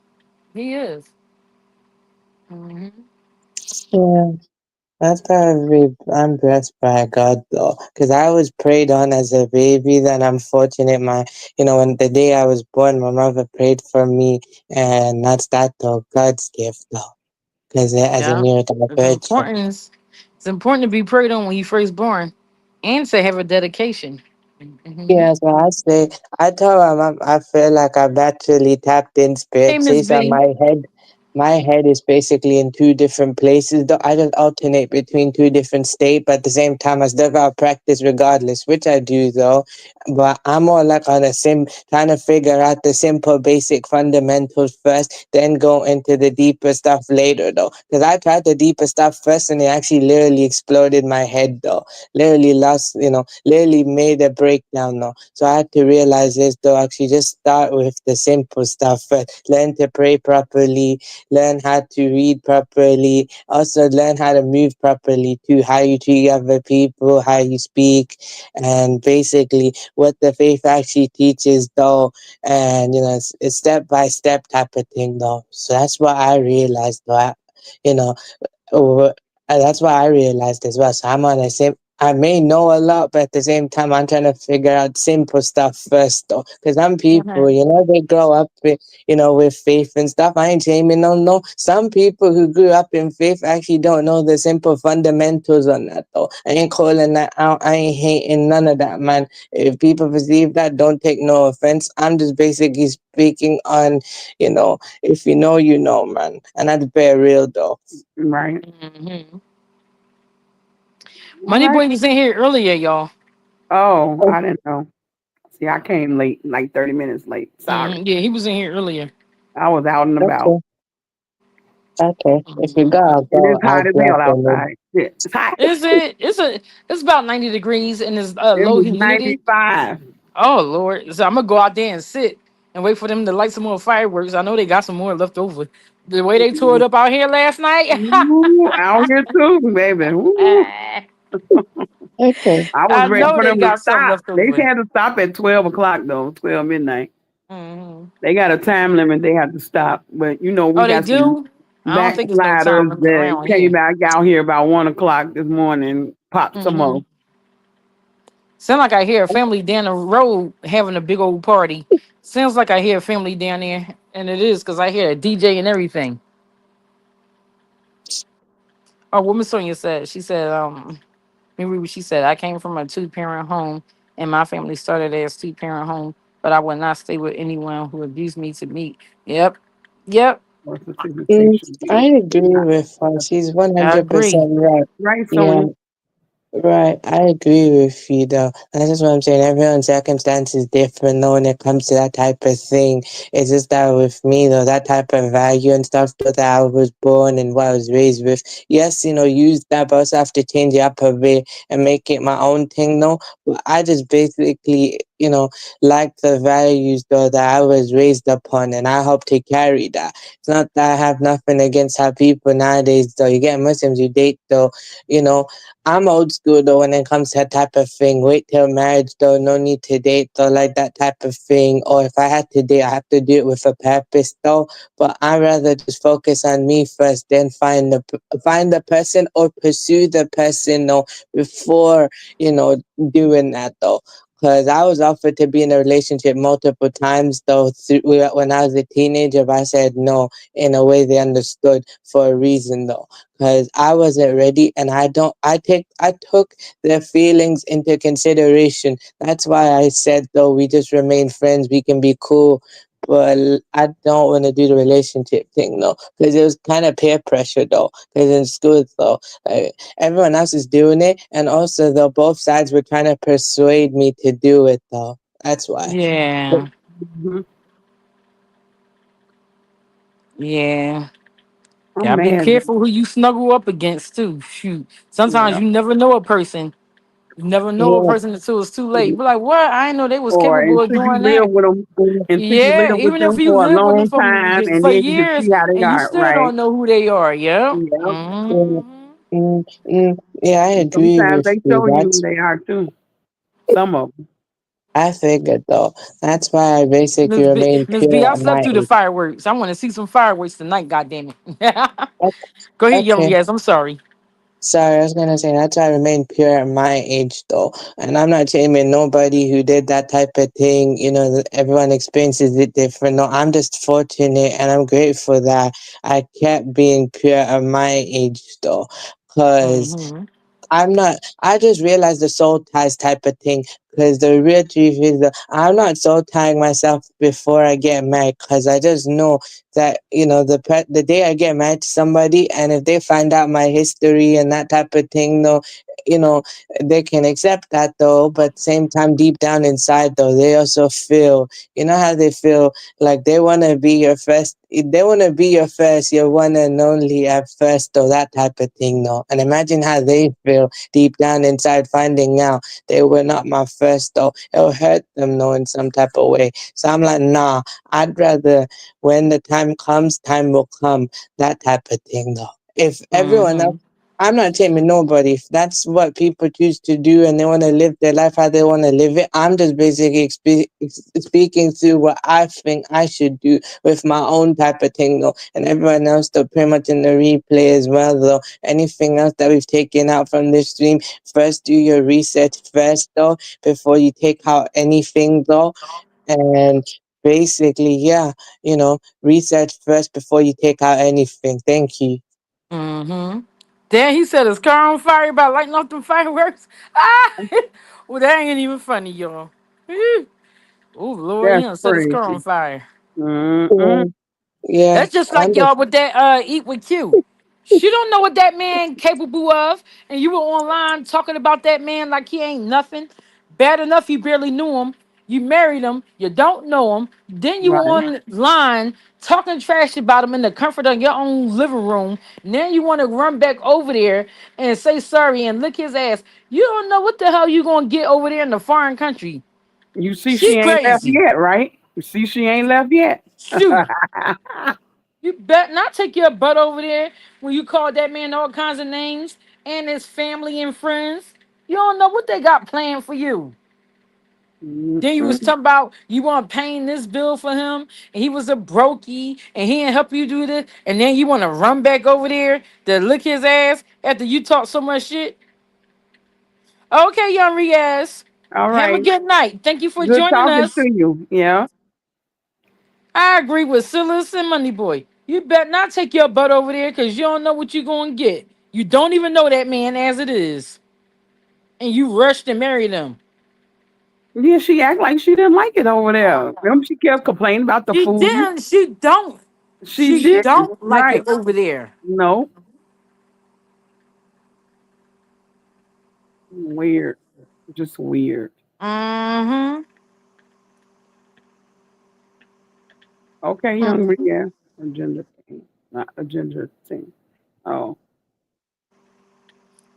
He is. Hmm. Yeah. That's probably I'm blessed by God though, because I was prayed on as a baby. Then I'm fortunate. When the day I was born, my mother prayed for me, and that's that though. God's gift though, because as a Yeah. It's neurodivergent. important. It's important to be prayed on when you first born, and to have a dedication. Hmm. Yeah, so I say, I tell her I feel like I'm naturally tapped in Hey, Miss spiritually. So B. my head is basically in two different places. Though I just alternate between two different states, but at the same time, I still gotta practice regardless, which I do though. But I'm more like on a trying to figure out the simple, basic fundamentals first, then go into the deeper stuff later though. Because I tried the deeper stuff first, and it actually literally exploded my head though. Literally lost, literally made a breakdown though. So I had to realize this though, actually just start with the simple stuff first. Learn to pray properly, learn how to read properly, also learn how to move properly too, how you treat other people, how you speak, and basically what the faith actually teaches though. And it's step by step type of thing though. So that's what I realized though. You know, Oh, that's what I realized as well. So I'm on the same. I may know a lot, but at the same time, I'm trying to figure out simple stuff first, though. Because some people, Mhm. they grow up with, with faith and stuff. I ain't shaming them, no. Some people who grew up in faith actually don't know the simple fundamentals on that, though. I ain't calling that out. I ain't hating none of that, man. If people perceive that, don't take no offense. I'm just basically speaking on, if you know, you know, man. And that's very real, though. Right. Mhm. All Money right. Boy was in here earlier, y'all. Oh, I didn't know. See, I came late, like 30 minutes late. Sorry. Yeah, he was in here earlier. I was out and about. Okay, okay. If you go, Mhm. I'll And go. it's I'll hot as drop hell in. outside. Shit, it's hot. Is it? It's about 90 degrees and it's It low was humidity. 95. Oh Lord! So I'm gonna go out there and sit and wait for them to light some more fireworks. I know they got some more left over. The way they tore it up out here last night. Ooh, out here too, baby. Ooh. Okay. I was I ready know for they them to got some stop. left They over. had to stop at 12 o'clock though, 12 midnight. Hmm. They got a time limit they have to stop. But we Oh, they got some do. I don't think there's no time backsliders limit that around came here. back out here about 1 o'clock this morning, popped some Hmm. more. Sound like I hear a family down the road having a big old party. Sounds like I hear a family down there, and it is because I hear a DJ and everything. Oh, what Miss Sonia said. She said, let me read what she said. I came from a two-parent home, and my family started as two-parent home, but I would not stay with anyone who abused me to meet. Yep. Yep. What's the Mm, segmentation I be? agree with her. She's I agree. 100% right. Right, Yeah. Sonya? Right, I agree with you though. That's just what I'm saying. Everyone's circumstance is different though when it comes to that type of thing. It's just that with me though, that type of value and stuff though that I was born and what I was raised with. Yes, use that, but I also have to change it up a bit and make it my own thing though. But I just basically, like the values though that I was raised upon and I hope to carry that. It's not that I have nothing against how people nowadays though. You get Muslims, you date though, you know I'm old school though when it comes to that type of thing. Wait till marriage though, no need to date though, like that type of thing. Or if I had to date, I have to do it with a purpose though. But I rather just focus on me first, then find the person or pursue the person though before doing that though. Because I was offered to be in a relationship multiple times though when I was a teenager, but I said no in a way they understood for a reason though because I wasn't ready and I took their feelings into consideration. That's why I said though we just remain friends, we can be cool. But I don't want to do the relationship thing though, because it was kind of peer pressure though. Because in school though, everyone else is doing it, and also though both sides were trying to persuade me to do it though. That's why. Yeah. Mhm. Yeah. I'm Gotta be mad. careful who you snuggle up against too. Shoot. Sometimes Yeah. you never know a person. You never know a Yeah. person until it's too late. Be like, what? I didn't know they was Or capable of until you doing live that. with them, until you Yeah, live with even if them you for a live with them long time, and for then you can see years how they and you are, still right? don't know who they are. Yeah. Yeah. Mm, Hmm. yeah, I agree Sometimes with they you. show you who they are too. Some of them. I figured though. That's why I basically remain Miss B, pure I at slept my through the age. fireworks. I want to see some fireworks tonight. God damn it. O- Go ahead, young Okay. yes. I'm sorry. Sorry, I was gonna say that's why I remain pure at my age though. And I'm not shaming nobody who did that type of thing. Everyone experiences it different. No, I'm just fortunate and I'm grateful that I kept being pure at my age though. Cause Hmm. I just realized the soul ties type of thing because the real truth is that I'm not soul tying myself before I get married because I just know that, the day I get married to somebody and if they find out my history and that type of thing, though, you know, they can accept that though, but same time, deep down inside though, they also feel, how they feel like they want to be your first, they want to be your first, your one and only at first though, that type of thing though. And imagine how they feel deep down inside finding out they were not my first though. It'll hurt them though in some type of way. So I'm like, nah, I'd rather when the time comes, time will come, that type of thing though. If everyone else Hmm. I'm not shaming nobody. If that's what people choose to do and they want to live their life how they want to live it, I'm just basically speaking through what I think I should do with my own type of thing, though. And everyone else, though, pretty much in the replay as well, though. Anything else that we've taken out from this stream, first do your research first, though, before you take out anything, though. And basically, yeah, research first before you take out anything. Thank you. Mm-hmm. Then he set his car on fire by lighting off them fireworks. Ah, well, that ain't even funny, y'all. Oh Lord, he That's done set his car on crazy. fire. Mm-mm. Yeah, yeah. That's just I'm like just y'all with that eat with Q. She don't know what that man capable of, and you were online talking about that man like he ain't nothing. Bad enough you barely knew him. You married him. You don't know him. Then you were Right. online talking trash about him in the comfort of your own living room. And then you want to run back over there and say sorry and lick his ass. You don't know what the hell you gonna get over there in the foreign country. You see, She she ain't left crazy. yet, right? You see, she ain't left yet. Shoot. You bet not take your butt over there when you call that man all kinds of names and his family and friends. You don't know what they got planned for you. Then you was Mm-mm. talking about you want paying this bill for him, and he was a brokey, and he didn't help you do this, and then you want to run back over there to lick his ass after you talk so much shit. Okay, young Riaz, All have a right. good night. Thank you for Good joining talking to us. you. Yeah. I agree with Silas and Moneyboy. You better not take your butt over there because you don't know what you're going to get. You don't even know that man as it is. And you rushed and married him. Yeah, she act like she didn't like it over there. Remember, she kept complaining about the She food. didn't. She don't. She She did. don't like Right. it over there. No. Weird. Just weird. Mm-hmm. Okay, young. Yeah. Agenda thing. Not agenda thing. Oh.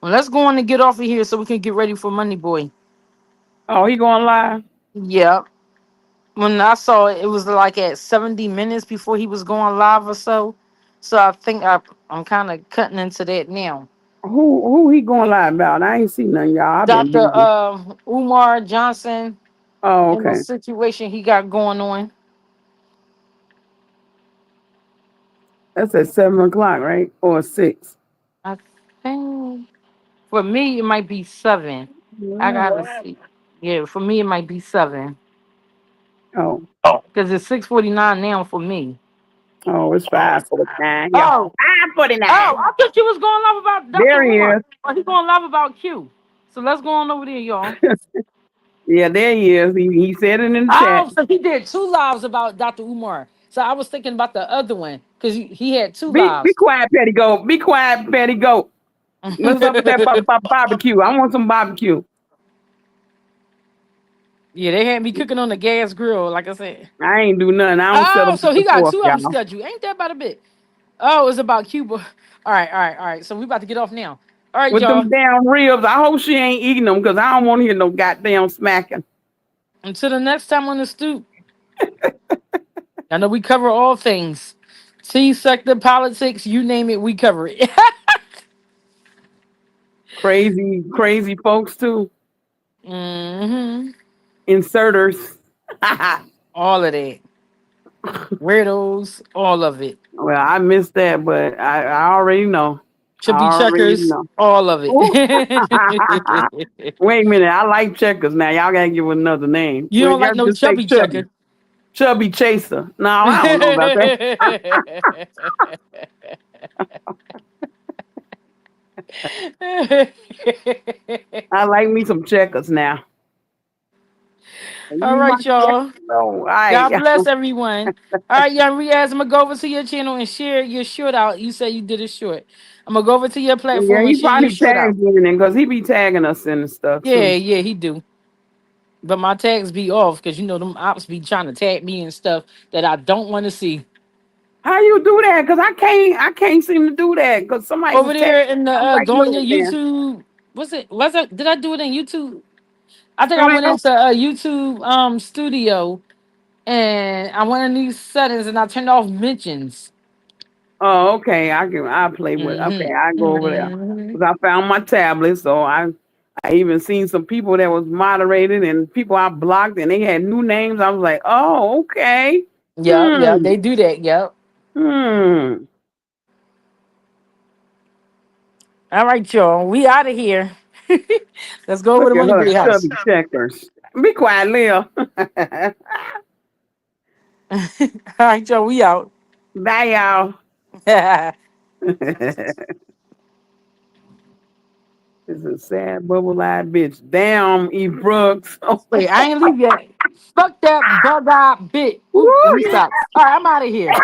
Well, let's go on and get off of here so we can get ready for Moneyboy. Oh, he going live? Yep. When I saw it, it was like at 70 minutes before he was going live or so. So I think I'm kind of cutting into that now. Who he going live about? I ain't seen none, y'all. I've been Dr. busy. Umar Johnson Oh, and the okay. situation he got going on. That's at 7 o'clock, right? Or 6. I think for me it might be 7. I gotta see. Yeah, for me it might be 7 Oh. because it's 6:49 now for me. Oh, it's 5:49. Yeah. Oh, 5:49. I thought you was going live about Dr. There he Umar. is. Or he going live about Q. So let's go on over there, y'all. Yeah, there he is. He said it in the chat. Oh, so he did two lives about Dr. Umar. So I was thinking about the other one because he had two Be lives. quiet, Petty Goat. Be quiet, Petty Goat. What's up with that barbecue? I want some barbecue. Yeah, they had me cooking on the gas grill, like I said. I ain't do nothing. I don't settle Oh, back so he and got forth, two of them y'all. scheduled. Ain't that about a bit? Oh, it's about Cuba. All right, all right, all right. So we about to get off now. All right, With y'all. them damn ribs, I hope she ain't eating them because I don't want to hear no goddamn smacking. Until the next time on the stoop. I know we cover all things. Tea sector, politics, you name it, we cover it. Crazy, crazy folks too. hmm Inserters. All of that. Weirdos, all of it. Well, I missed that, but I already know. Should be I already checkers, know. all of it. Ooh. Wait a minute, I like checkers now. Y'all gotta give it another name. You We don't like gotta no just say chubby chubby. checker. Chubby chaser. No, I don't know about that. I like me some checkers now. All Leave my right, y'all. checkers alone. All right. God bless everyone. All right, young Riaz, I'm gonna go over to your channel and share your short out. You say you did a short. I'm gonna go over to your Yeah, platform he and share your probably short out. tagged me in because he be tagging us in and stuff Yeah, too. yeah, he do. But my tags be off because you know them ops be trying to tag me and stuff that I don't want to see. How you do that? Because I can't seem to do that because somebody Over was tagging. there in the I'm like, go on look, your man. YouTube. Was it? Did I do it in YouTube? I think I went Studio. into a YouTube studio and I went in these settings and I turned off mentions. Oh, okay. I play with. Okay, I Mm-hmm. go over there Mm-hmm. because I found my tablet. So I even seen some people that was moderated and people I blocked and they had new names. I was like, oh, okay. Yep, yep, Hmm. they do that. Yep. Hmm. All right, y'all. We out of here. Let's go over Look to at Money her Big House. chubby checkers. Be quiet, Leah. All right, y'all. We out. Bye, y'all. Wait, This is a sad bubble eyed bitch. Damn, E. Brooks. I ain't leave yet. Fuck that bug eyed bit. Ooh, let Woo, me stop. All right, I'm out of here.